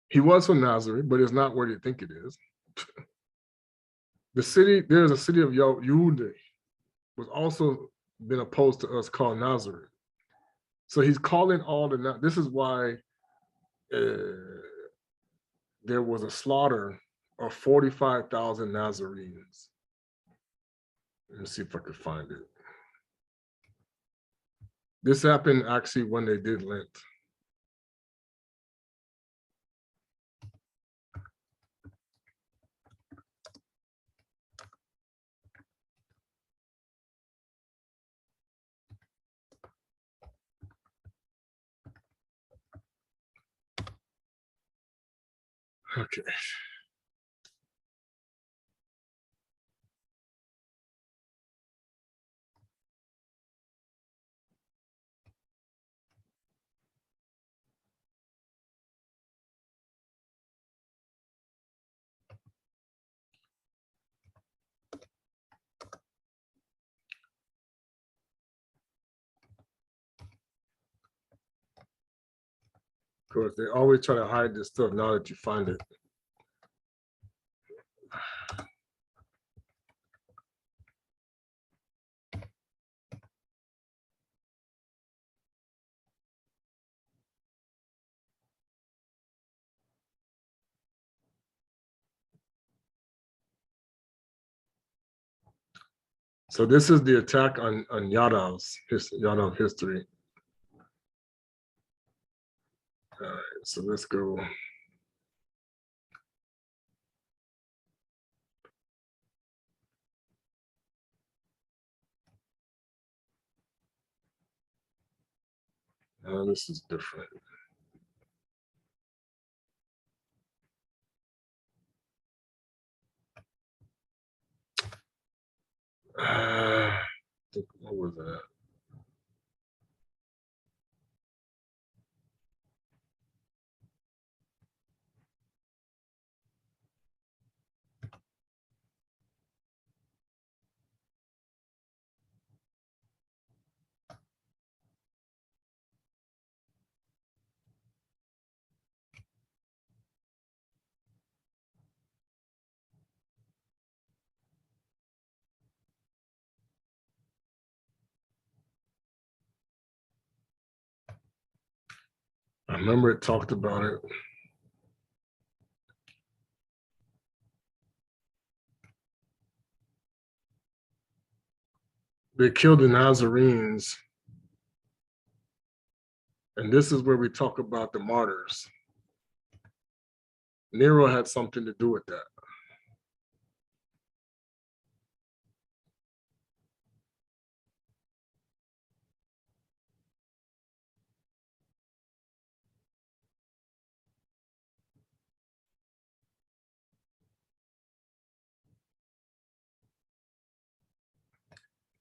he was from Nazareth, but it's not where you think it is. There's a city of Yehuda, was also been opposed to us called Nazareth. So he's calling all the, this is why there was a slaughter of 45,000 Nazarenes. Let me see if I could find it. This happened actually when they did Lent. Okay. Of course, they always try to hide this stuff now that you find it. So this is the attack on Yadav's Yadav history. All right, so let's go. This is different. What was that? I remember it talked about it. They killed the Nazarenes. And this is where we talk about the martyrs. Nero had something to do with that.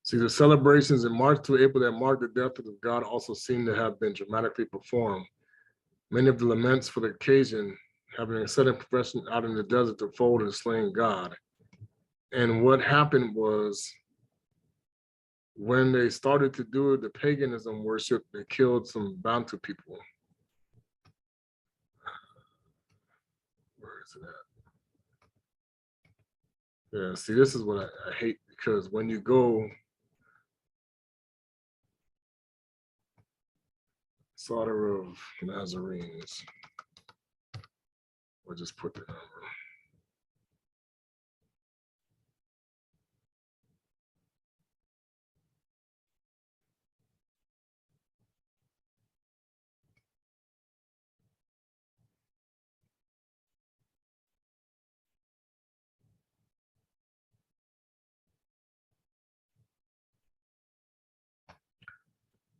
See, the celebrations in March to April that marked the death of God also seem to have been dramatically performed. Many of the laments for the occasion having a sudden profession out in the desert to fold and slain God. And what happened was when they started to do the paganism worship, they killed some Bantu people. Where is it at? Yeah, see, this is what I hate, because when you go slaughter of Nazarenes, we'll just put the number.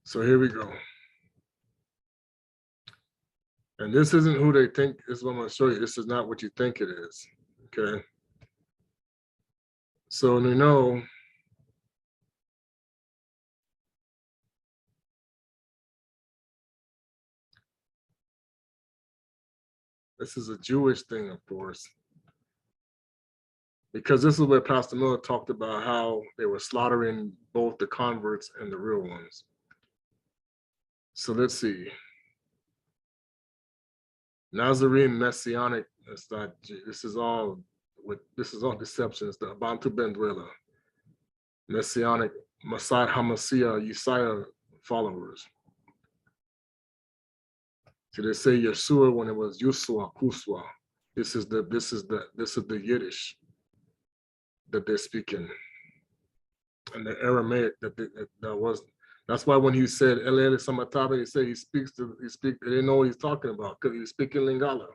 So here we go. And this isn't who they think. This is what I'm going to show you. This is not what you think it is. Okay. So you know, this is a Jewish thing, of course, because this is where Pastor Miller talked about how they were slaughtering both the converts and the real ones. So let's see. Nazarene Messianic. It's not. This is all deception. It's the Bantu Benduela. Messianic Messiah Hamashiach Isaela followers. So they say Yeshua when it was Yusua Kuswa. This is the Yiddish that they're speaking, and the Aramaic that was. That's why when he said Elele Samatabe, he said he speaks. They didn't know what he's talking about because he's speaking Lingala.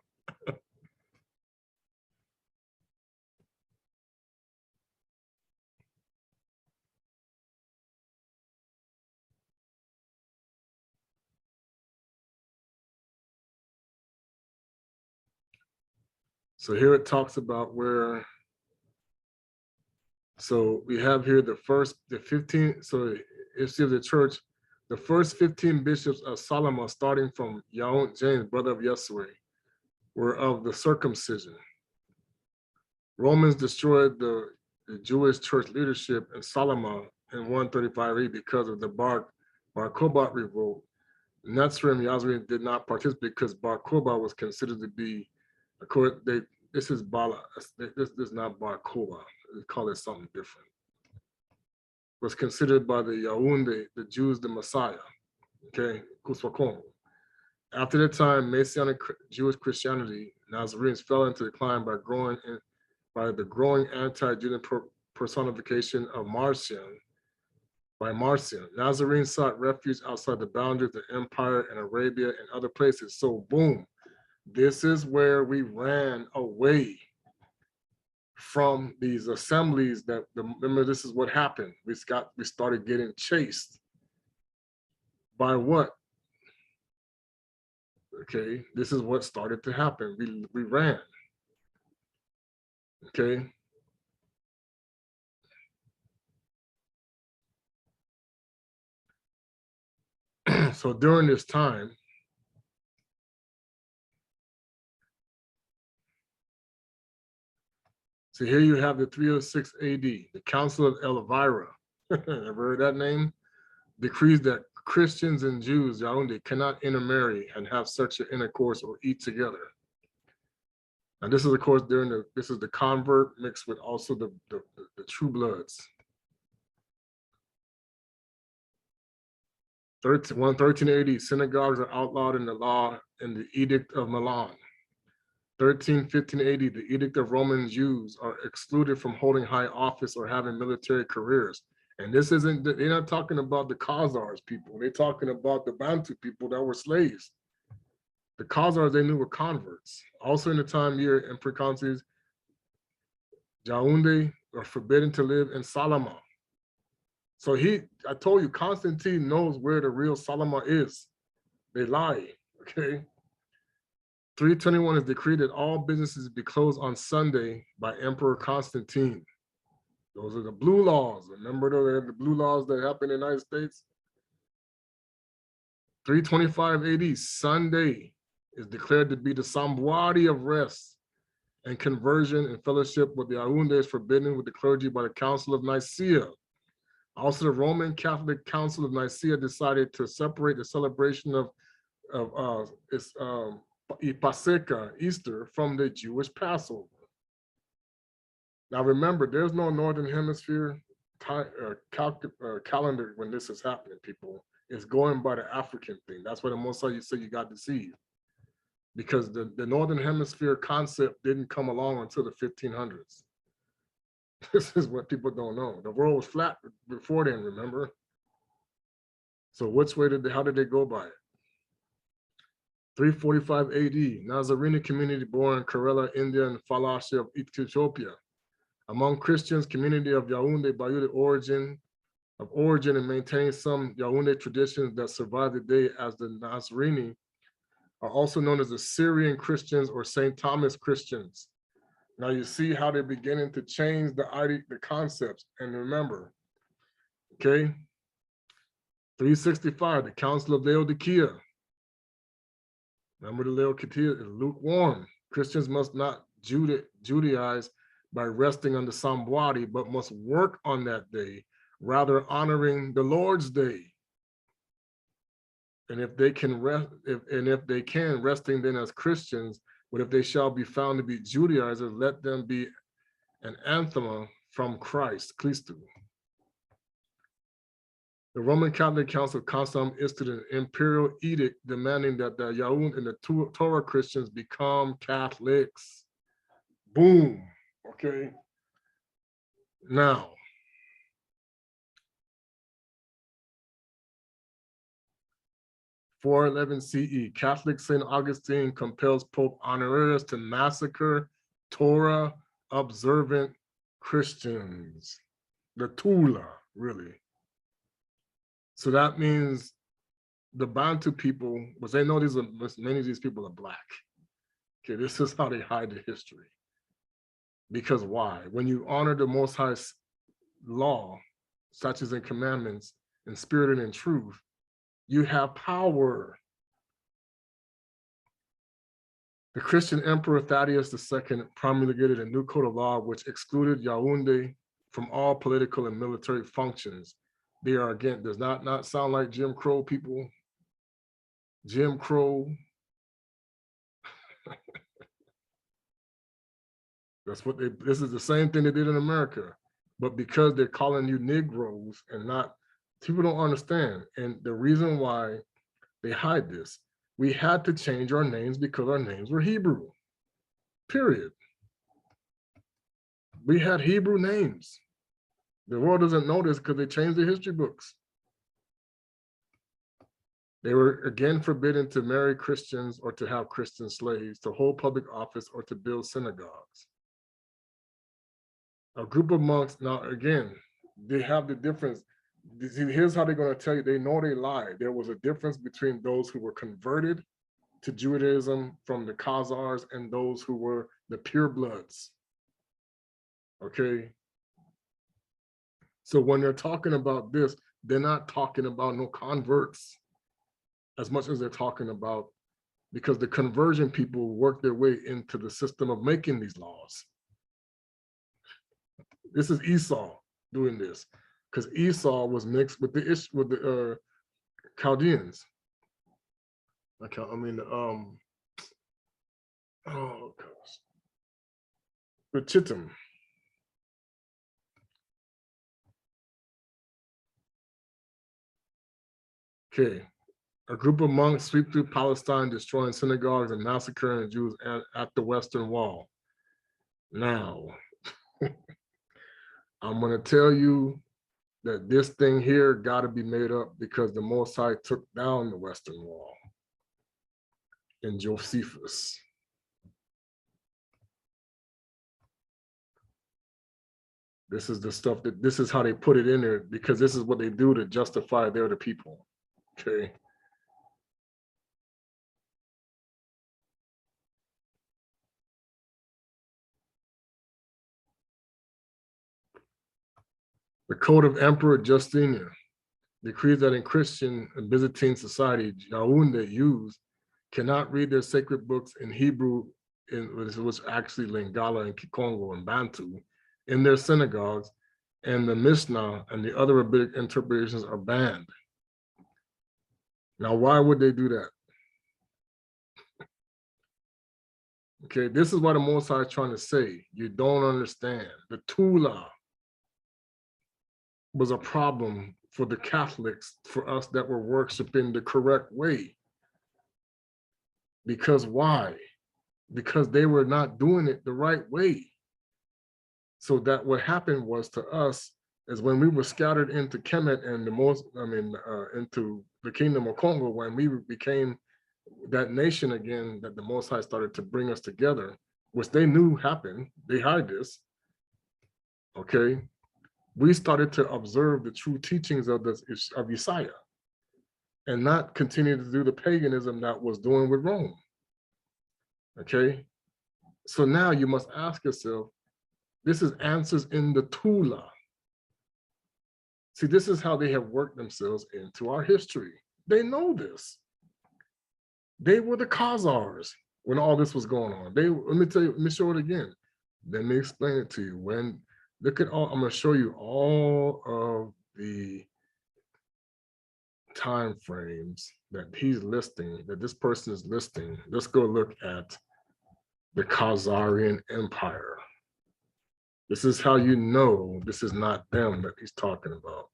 So here it talks about where. So we have here the 15. So history of the church, the first 15 bishops of Solomon, starting from James, brother of Yesue, were of the circumcision. Romans destroyed the Jewish church leadership in Solomon in 135 AD because of the Bar Kokhba revolt. Nazarene Yazri did not participate because Bar Kokhba was considered to be, this is Bala, this is not Bar Kokhba. They call it something different. Was considered by the Yaoundé, the Jews, the Messiah. Okay, Kuswakom. After that time, Messianic Jewish Christianity, Nazarenes fell into decline by the growing anti-Judean personification of Marcion. By Marcion, Nazarenes sought refuge outside the boundaries of the empire in Arabia and other places. So boom, this is where we ran away from these assemblies remember, this is what happened. We started getting chased by what? Okay, this is what started to happen. We ran. Okay. So during this time, so here you have the 306 AD, the Council of Elvira. Ever heard that name? Decrees that Christians and Jews, Yaoundé, cannot intermarry and have sexual intercourse or eat together. And this is, of course, this is the convert mixed with also the true bloods. 1380, synagogues are outlawed in the law in the Edict of Milan. 1580, the Edict of Roman Jews are excluded from holding high office or having military careers. And this isn't, they're not talking about the Khazars people. They're talking about the Bantu people that were slaves. The Khazars they knew were converts. Also in the time year in pre-councils, Yaoundé are forbidden to live in Salama. So I told you, Constantine knows where the real Salama is. They lie, okay? 321 is decreed that all businesses be closed on Sunday by Emperor Constantine. Those are the blue laws. Remember the blue laws that happened in the United States? 325 AD, Sunday is declared to be the Sambuadi of rest and conversion and fellowship with the Yaoundé is forbidden with the clergy by the Council of Nicaea. Also, the Roman Catholic Council of Nicaea decided to separate the celebration of Pascha, Easter, from the Jewish Passover. Now remember, there's no Northern Hemisphere calendar when this is happening, people. It's going by the African thing. That's why the Mosai you say you got deceived. Because the Northern Hemisphere concept didn't come along until the 1500s. This is what people don't know. The world was flat before then, remember? So how did they go by it? 345 AD, Nazarene community born in Kerala, India, and Falasha of Ethiopia. Among Christians, community of Yaoundé, Bayou origin and maintain some Yaoundé traditions that survive today as the Nazarene are also known as the Syrian Christians or St. Thomas Christians. Now you see how they're beginning to change the concepts. And remember, okay, 365, the Council of Nicaea. Remember the Laodicea is lukewarm. Christians must not Judaize by resting on the Samwadi, but must work on that day, rather honoring the Lord's day. And if they can resting then as Christians, but if they shall be found to be Judaizers, let them be an anathema from Christu. The Roman Catholic Council of Constantinople issued an imperial edict demanding that the Yahud and the Torah Christians become Catholics. Boom. Okay. Now, (411 CE), Catholic St. Augustine compels Pope Honorius to massacre Torah observant Christians. The Tulah, really. So that means the Bantu people, but they know many of these people are Black. Okay, this is how they hide the history. Because why? When you honor the Most High's law, statutes and commandments, in spirit and in truth, you have power. The Christian Emperor Thaddeus II promulgated a new code of law which excluded Yaoundé from all political and military functions. They are, again, does not sound like Jim Crow people. Jim Crow. This is the same thing they did in America. But because they're calling you Negroes and not, people don't understand. And the reason why they hide this, we had to change our names because our names were Hebrew, period. We had Hebrew names. The world doesn't know this because they changed the history books. They were again forbidden to marry Christians or to have Christian slaves, to hold public office or to build synagogues. A group of monks, now again, they have the difference. Here's how they're going to tell you, they know they lied. There was a difference between those who were converted to Judaism from the Khazars and those who were the purebloods. Okay. So when they're talking about this, they're not talking about no converts as much as they're talking about, because the conversion people work their way into the system of making these laws. This is Esau doing this, because Esau was mixed with the Chaldeans. Oh gosh, the Chittim. Okay, a group of monks sweep through Palestine, destroying synagogues and massacring Jews at the Western Wall. Now, I'm going to tell you that this thing here got to be made up because the Most High took down the Western Wall in Josephus. This is the stuff this is how they put it in there, because this is what they do to justify they're the people. Okay. The Code of Emperor Justinian decrees that in Christian and Byzantine society, Yaoundé Jews cannot read their sacred books in Hebrew, which actually Lingala and Kikongo and Bantu, in their synagogues, and the Mishnah and the other rabbinic interpretations are banned. Now, why would they do that? Okay, this is what the Most High is trying to say. You don't understand. The Tulah was a problem for the Catholics, for us that were worshiping the correct way. Because why? Because they were not doing it the right way. So that what happened was to us is when we were scattered into Kemet and into the kingdom of Congo, when we became that nation again, that the Most High started to bring us together, which they knew happened. They hide this. Okay. We started to observe the true teachings of Isaia. and not continue to do the paganism that was doing with Rome. Okay, so now you must ask yourself, this is answers in the Tulah. See, this is how they have worked themselves into our history. They know this. They were the Khazars when all this was going on. Let me tell you, let me show it again. Let me explain it to you. Look at all, I'm going to show you all of the time frames that he's listing, that this person is listing. Let's go look at the Khazarian Empire. This is how you know this is not them that he's talking about.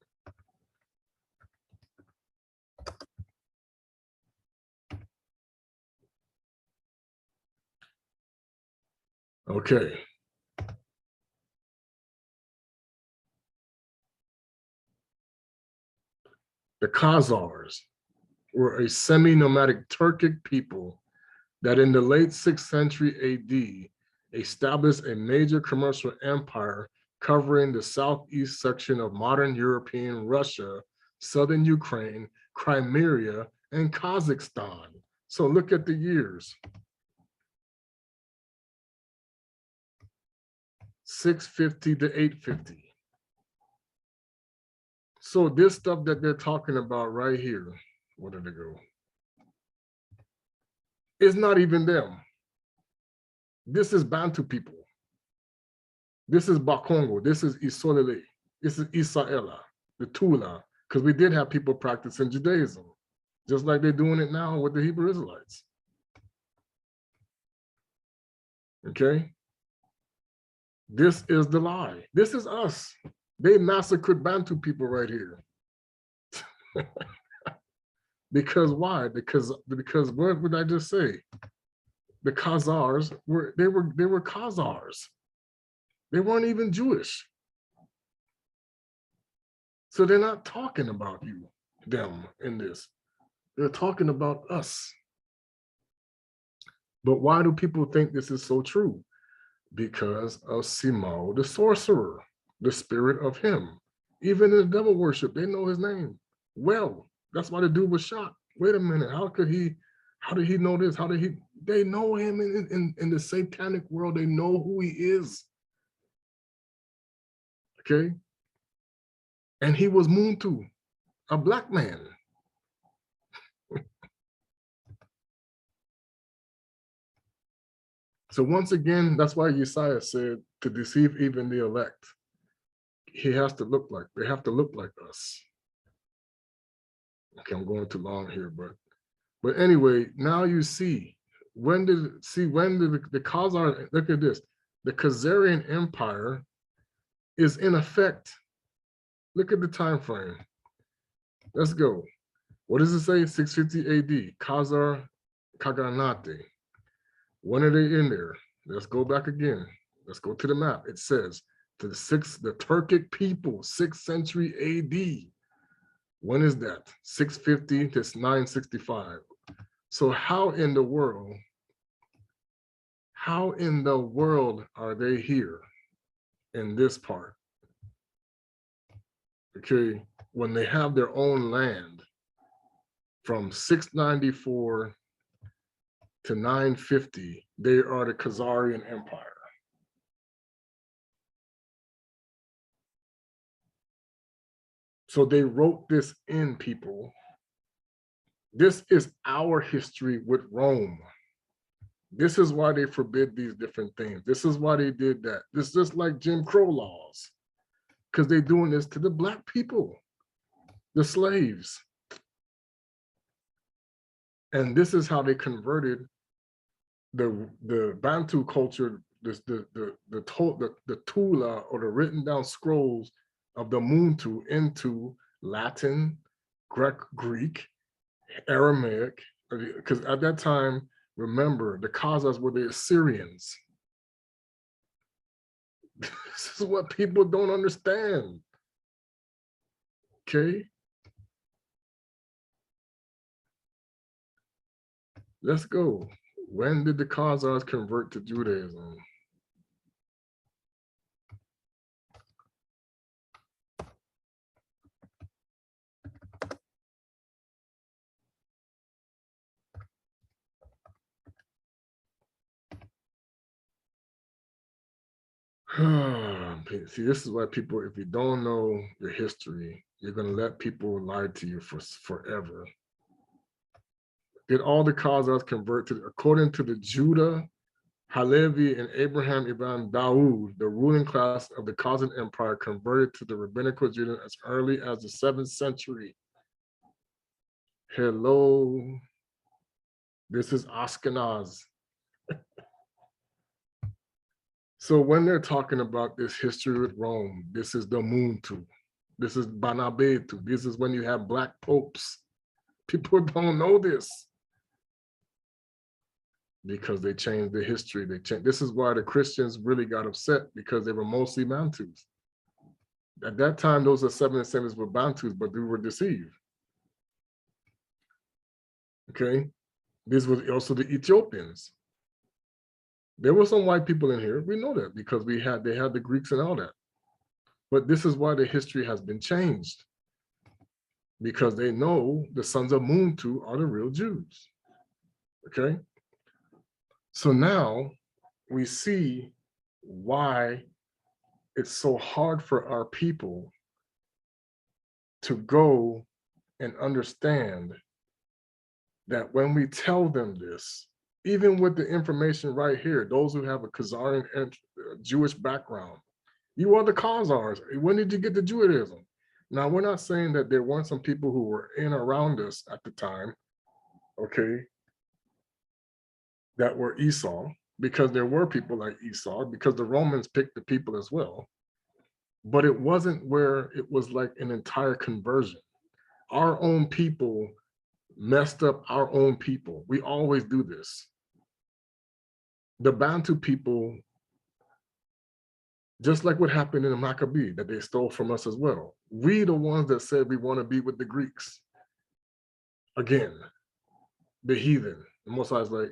Okay. The Khazars were a semi-nomadic Turkic people that in the late 6th century AD established a major commercial empire covering the southeast section of modern European Russia, southern Ukraine, Crimea, and Kazakhstan. So look at the years. 650 to 850. So this stuff that they're talking about right here, where did it go? It's not even them. This is Bantu people. This is Bakongo. This is Isolele. This is Isaela, the Tulah, because we did have people practicing Judaism, just like they're doing it now with the Hebrew Israelites. Okay? This is the lie. This is us. They massacred Bantu people right here. Because why? Because what would I just say? The Khazars were Khazars. They weren't even Jewish. So they're not talking about them in this. They're talking about us. But why do people think this is so true? Because of Simao the sorcerer, the spirit of him. Even in the devil worship, they know his name well. That's why the dude was shot. Wait a minute, how did he know this? They know him in the satanic world. They know who he is. Okay? And he was Muntu, a black man. So once again, that's why Isaiah said to deceive even the elect. They have to look like us. Okay, I'm going too long here, but anyway, now you see when did the Khazar, look at this, the Khazarian Empire is in effect. Look at the time frame. Let's go. What does it say? 650 AD, Khazar Khaganate. When are they in there? Let's go back again. Let's go to the map. It says the Turkic people, 6th century AD. When is that? 650 to 965. So how in the world are they here in this part? Okay, when they have their own land from 694 to 950, they are the Khazarian Empire. So they wrote this in, people. This is our history with Rome. This is why they forbid these different things. This is why they did that. This is just like Jim Crow laws, because they're doing this to the Black people, the slaves. And this is how they converted the Bantu culture, the Tulah, or the written down scrolls of the Muntu into Latin, Greek, Aramaic, because at that time, remember, the Khazars were the Assyrians. This is what people don't understand. Okay. Let's go. When did the Khazars convert to Judaism? See, this is why people, if you don't know your history, you're going to let people lie to you for forever. Did all the Khazars convert to, according to the Judah, Halevi, and Abraham ibn Dawood, the ruling class of the Khazar Empire converted to the rabbinical Judaism as early as the 7th century. Hello, this is Ashkenaz. So when they're talking about this history with Rome, this is the Muntu, this is Banabetu, this is when you have black popes. People don't know this because they changed the history. This is why the Christians really got upset, because they were mostly Bantus. At that time, those are 7 centers were Bantus, but they were deceived. Okay, this was also the Ethiopians. There were some white people in here. We know that because they had the Greeks and all that. But this is why the history has been changed, because they know the sons of Muntu are the real Jews. Okay. So now we see why it's so hard for our people to go and understand that when we tell them this, even with the information right here, those who have a Khazarian and Jewish background, you are the Khazars. When did you get to Judaism? Now, we're not saying that there weren't some people who were in around us at the time, okay, that were Esau, because there were people like Esau, because the Romans picked the people as well. But it wasn't where it was like an entire conversion. Our own people messed up our own people. We always do this. The Bantu people, just like what happened in the Maccabee, that they stole from us as well. We the ones that said we want to be with the Greeks. Again, the heathen. The Most High's like,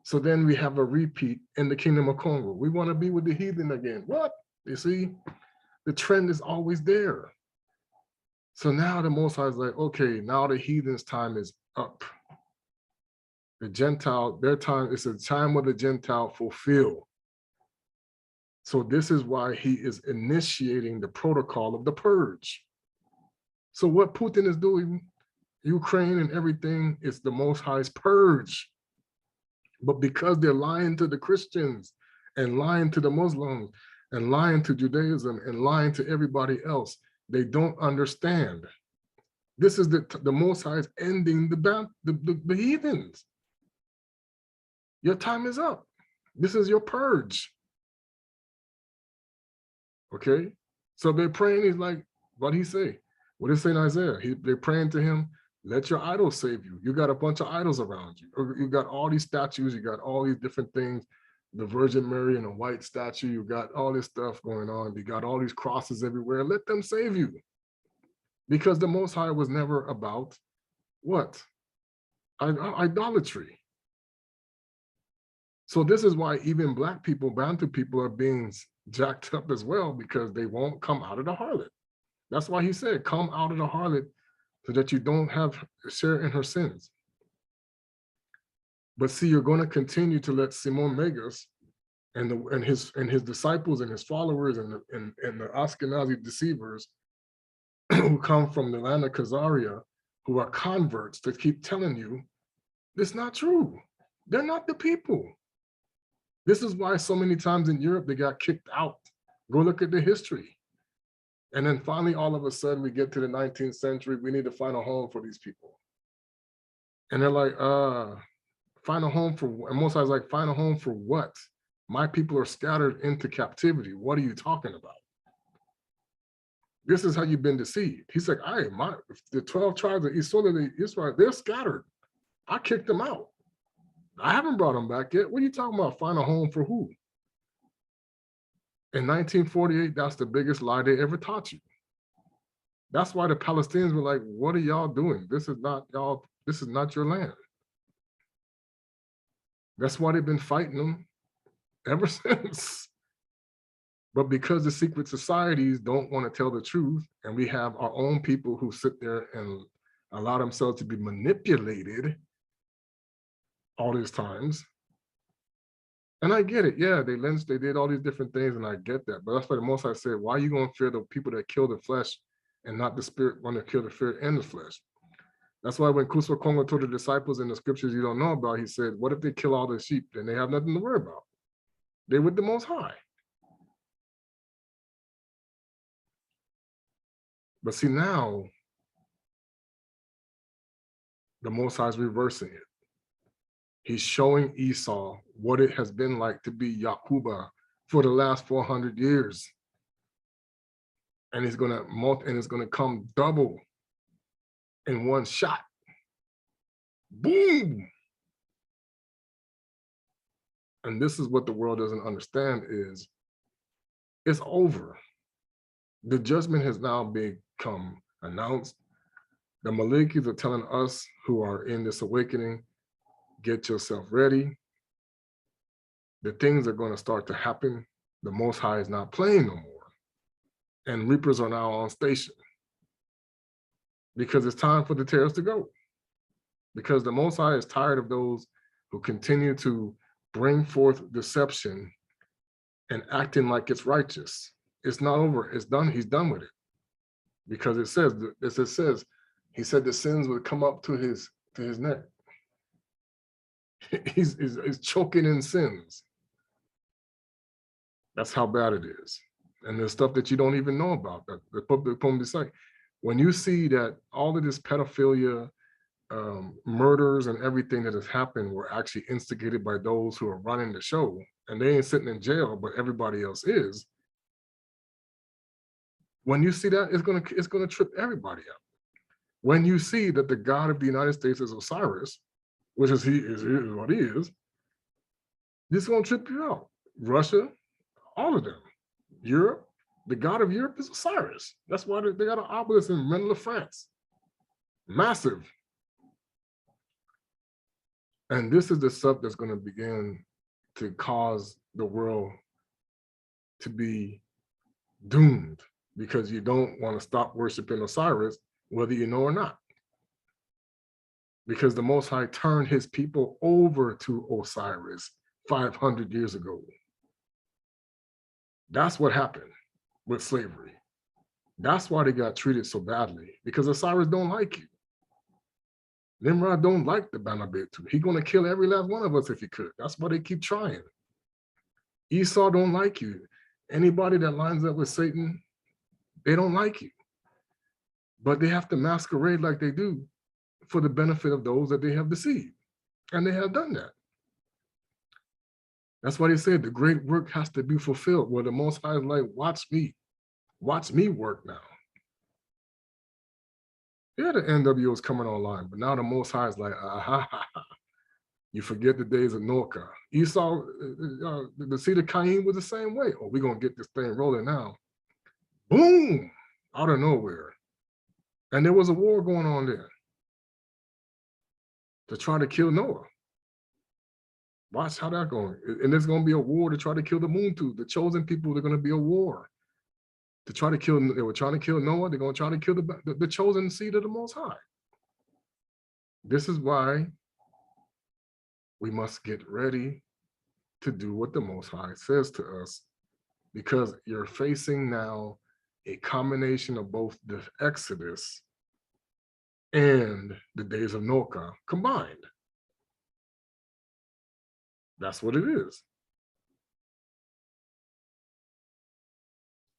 so then we have a repeat in the Kingdom of Congo. We want to be with the heathen again. What? You see, the trend is always there. So now the Most High is like, okay, now the heathen's time is up. The Gentile, their time is a time of the Gentile fulfill. So this is why he is initiating the protocol of the purge. So what Putin is doing, Ukraine and everything, is the Most High's purge. But because they're lying to the Christians and lying to the Muslims and lying to Judaism and lying to everybody else, they don't understand. This is the Most High is ending the heathens. Your time is up. This is your purge. Okay? So they're praying, he's like, what he say? What did it say in Isaiah? They're praying to him, let your idols save you. You got a bunch of idols around you. You got all these statues, you got all these different things, the Virgin Mary and a white statue, you got all this stuff going on. You got all these crosses everywhere. Let them save you. Because the Most High was never about what? Idolatry. So this is why even Black people, Bantu people are being jacked up as well, because they won't come out of the harlot. That's why he said, come out of the harlot so that you don't have share in her sins. But see, you're going to continue to let Simon Magus and his disciples and his followers and the Ashkenazi deceivers who come from the land of Khazaria, who are converts, to keep telling you it's not true. They're not the people. This is why so many times in Europe they got kicked out. Go look at the history. And then finally, all of a sudden, we get to the 19th century, we need to find a home for these people. And they're like, find a home for, and Most High's like, find a home for what? My people are scattered into captivity. What are you talking about? This is how you've been deceived. He's like, the 12 tribes of Isolele, Israel, they're scattered. I kicked them out. I haven't brought them back yet. What are you talking about? Find a home for who? In 1948, that's the biggest lie they ever taught you. That's why the Palestinians were like, what are y'all doing? This is not y'all, this is not your land. That's why they've been fighting them ever since. But because the secret societies don't want to tell the truth, and we have our own people who sit there and allow themselves to be manipulated all these times, And I get it. Yeah, they lynched, they did all these different things, and I get that. But that's why the Most High said, why are you going to fear the people that kill the flesh and not the spirit want to kill the spirit and the flesh? That's why when Kuswa Kongo told the disciples in the scriptures you don't know about, he said, what if they kill all the sheep? Then they have nothing to worry about. They're with the Most High. But see, now, the Most High is reversing it. He's showing Esau what it has been like to be Yahuwah for the last 400 years. And it's gonna come double in one shot. Boom. And this is what the world doesn't understand is it's over. The judgment has now become announced. The Malikis are telling us who are in this awakening, get yourself ready. The things are going to start to happen. The Most High is not playing no more. And Reapers are now on station. Because it's time for the tares to go. Because the Most High is tired of those who continue to bring forth deception and acting like it's righteous. It's not over. It's done. He's done with it. Because it says, he said the sins would come up to his neck. He's choking in sins. That's how bad it is. And there's stuff that you don't even know about. When you see that all of this pedophilia, murders and everything that has happened were actually instigated by those who are running the show, and they ain't sitting in jail, but everybody else is. When you see that, it's gonna trip everybody up. When you see that the God of the United States is Osiris, which is what he is, this is gonna trip you out. Russia, all of them. Europe, the God of Europe is Osiris. That's why they got an obelisk in Rennes, France. Massive. And this is the stuff that's going to begin to cause the world to be doomed because you don't want to stop worshiping Osiris, whether you know or not. Because the Most High turned his people over to Osiris 500 years ago. That's what happened with slavery. That's why they got treated so badly, because Osiris don't like you. Nimrod don't like the Banabetu. He's going to kill every last one of us if he could. That's why they keep trying. Esau don't like you. Anybody that lines up with Satan, they don't like you. But they have to masquerade like they do for the benefit of those that they have deceived. And they have done that. That's why they said the great work has to be fulfilled, where the Most High is like, watch me work now. Yeah, the NWO is coming online, but now the Most High is like, you forget the days of Norca. Esau, the seed of Cain was the same way. Oh, we're going to get this thing rolling now. Boom, out of nowhere. And there was a war going on there to try to kill Noah. Watch how that's going. And there's going to be a war to try to kill the moon too. The chosen people, they're going to be a war to try to kill. They were trying to kill Noah. They're going to try to kill the chosen seed of the Most High. This is why we must get ready to do what the Most High says to us, because you're facing now a combination of both the Exodus and the days of Noka combined. That's what it is.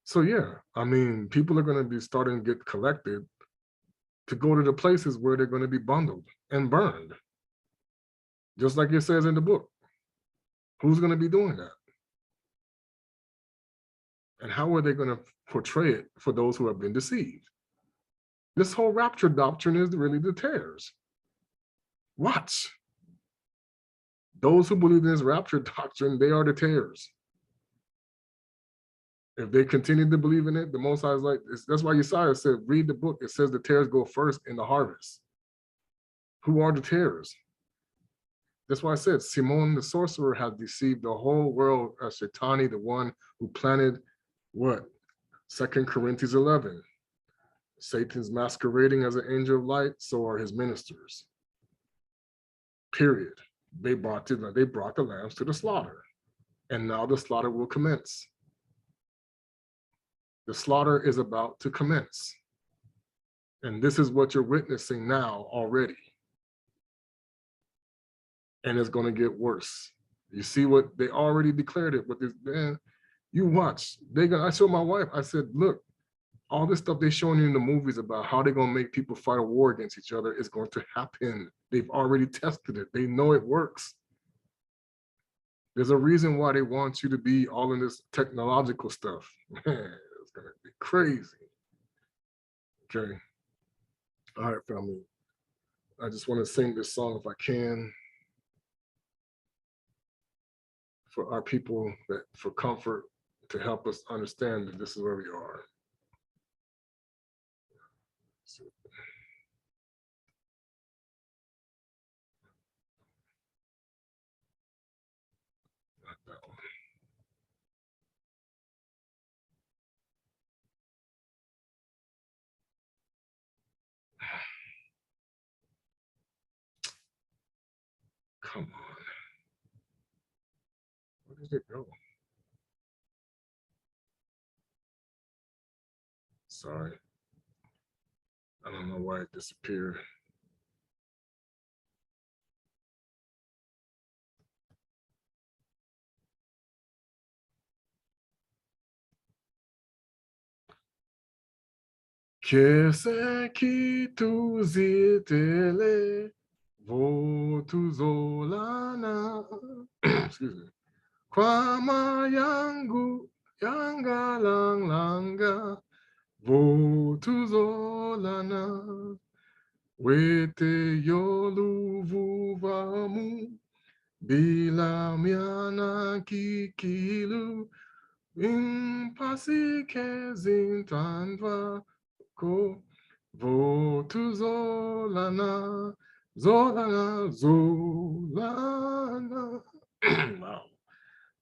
So yeah, I mean, people are going to be starting to get collected to go to the places where they're going to be bundled and burned. Just like it says in the book. Who's going to be doing that? And how are they going to portray it for those who have been deceived? This whole rapture doctrine is really the tares. Watch. Those who believe in this rapture doctrine, they are the tares. If they continue to believe in it, the Most High is like, that's why Isaiah said, read the book. It says the tares go first in the harvest. Who are the tares? That's why I said Simon the sorcerer has deceived the whole world as Shaitani, the one who planted what? 2 Corinthians 11. Satan's masquerading as an angel of light, so are his ministers. Period. They brought the lambs to the slaughter. And now the slaughter will commence. The slaughter is about to commence. And this is what you're witnessing now already. And it's going to get worse. You see what they already declared it with this, man. You watch. I showed my wife, I said, look, all this stuff they're showing you in the movies about how they're going to make people fight a war against each other is going to happen. They've already tested it. They know it works. There's a reason why they want you to be all in this technological stuff. Man, it's going to be crazy. Okay. All right, family. I just want to sing this song if I can for our people, that for comfort, to help us understand that this is where we are. Not that one. Come on. Where did it go? Sorry. I don't know why it disappeared. Que c'est qui tous itele votuzolana. Excuse me. Kwama yangu yanga lang langa votuzolana. Wete yoluvuvamu bila miana kikilu impasi kezintandwa ko votuzolana zolana zolana. Wow.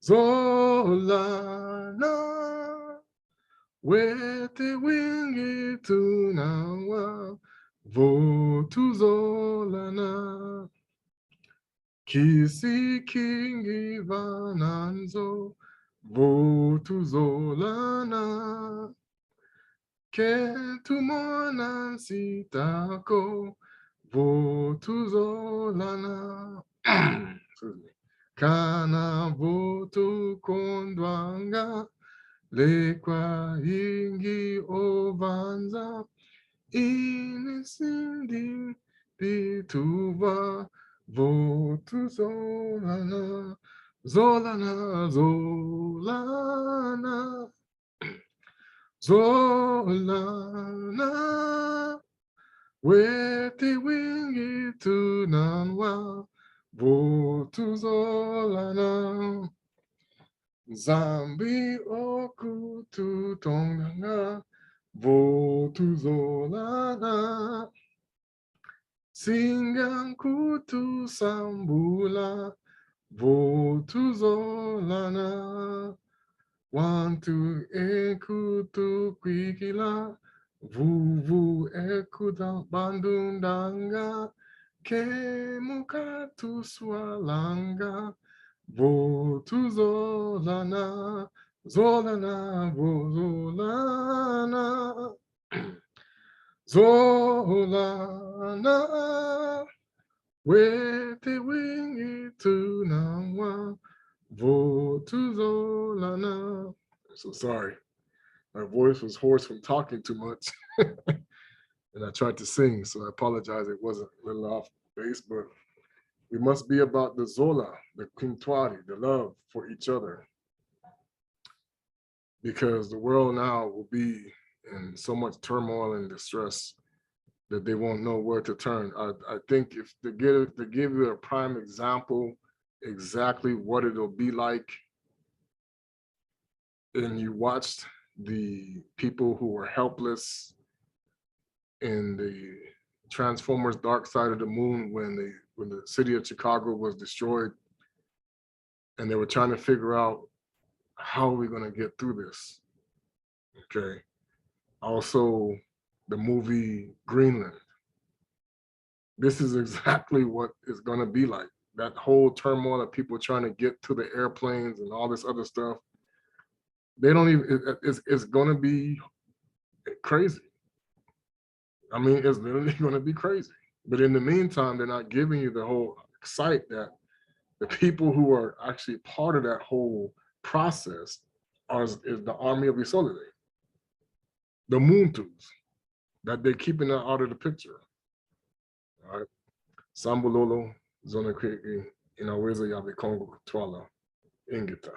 Zolana wete wingi tunawa votuzolana kisi kingi vananzo votuzolana que tumonan sitako votuzolana. Kana votu kondwanga lekwa ingi ovanza inisindi pituva votuzolana zolana zolana zolana wete wingi tunanwa votuzolana zambi okutu tonganga votuzolana singang kutu sambula votuzolana wantu ekutu kwikila vuvu ekuta bandundanga ke mukatu swalanga votuzolana zolana vozolana zolana wete wingi tunawa votuzolana. So sorry, my voice was hoarse from talking too much. And I tried to sing, so I apologize. It wasn't a little off base, but we must be about the Zola, the Quintuari, the love for each other. Because the world now will be in so much turmoil and distress that they won't know where to turn. I think if to give you a prime example, exactly what it'll be like, and you watched the people who were helpless in the Transformers Dark Side of the Moon when the city of Chicago was destroyed, and they were trying to figure out how are we going to get through this. Okay. Also, the movie Greenland. This is exactly what it's going to be like. that whole turmoil of people trying to get to the airplanes and all this other stuff, they don't even, it's going to be crazy. I mean, it's literally going to be crazy. But in the meantime, they're not giving you the whole sight that the people who are actually part of that whole process is the army of Isolele, the Muntu, that they're keeping out of the picture. All right. Sambulolo, Zona Kriki, inaweza yabe Kongo Tulah, Ingita.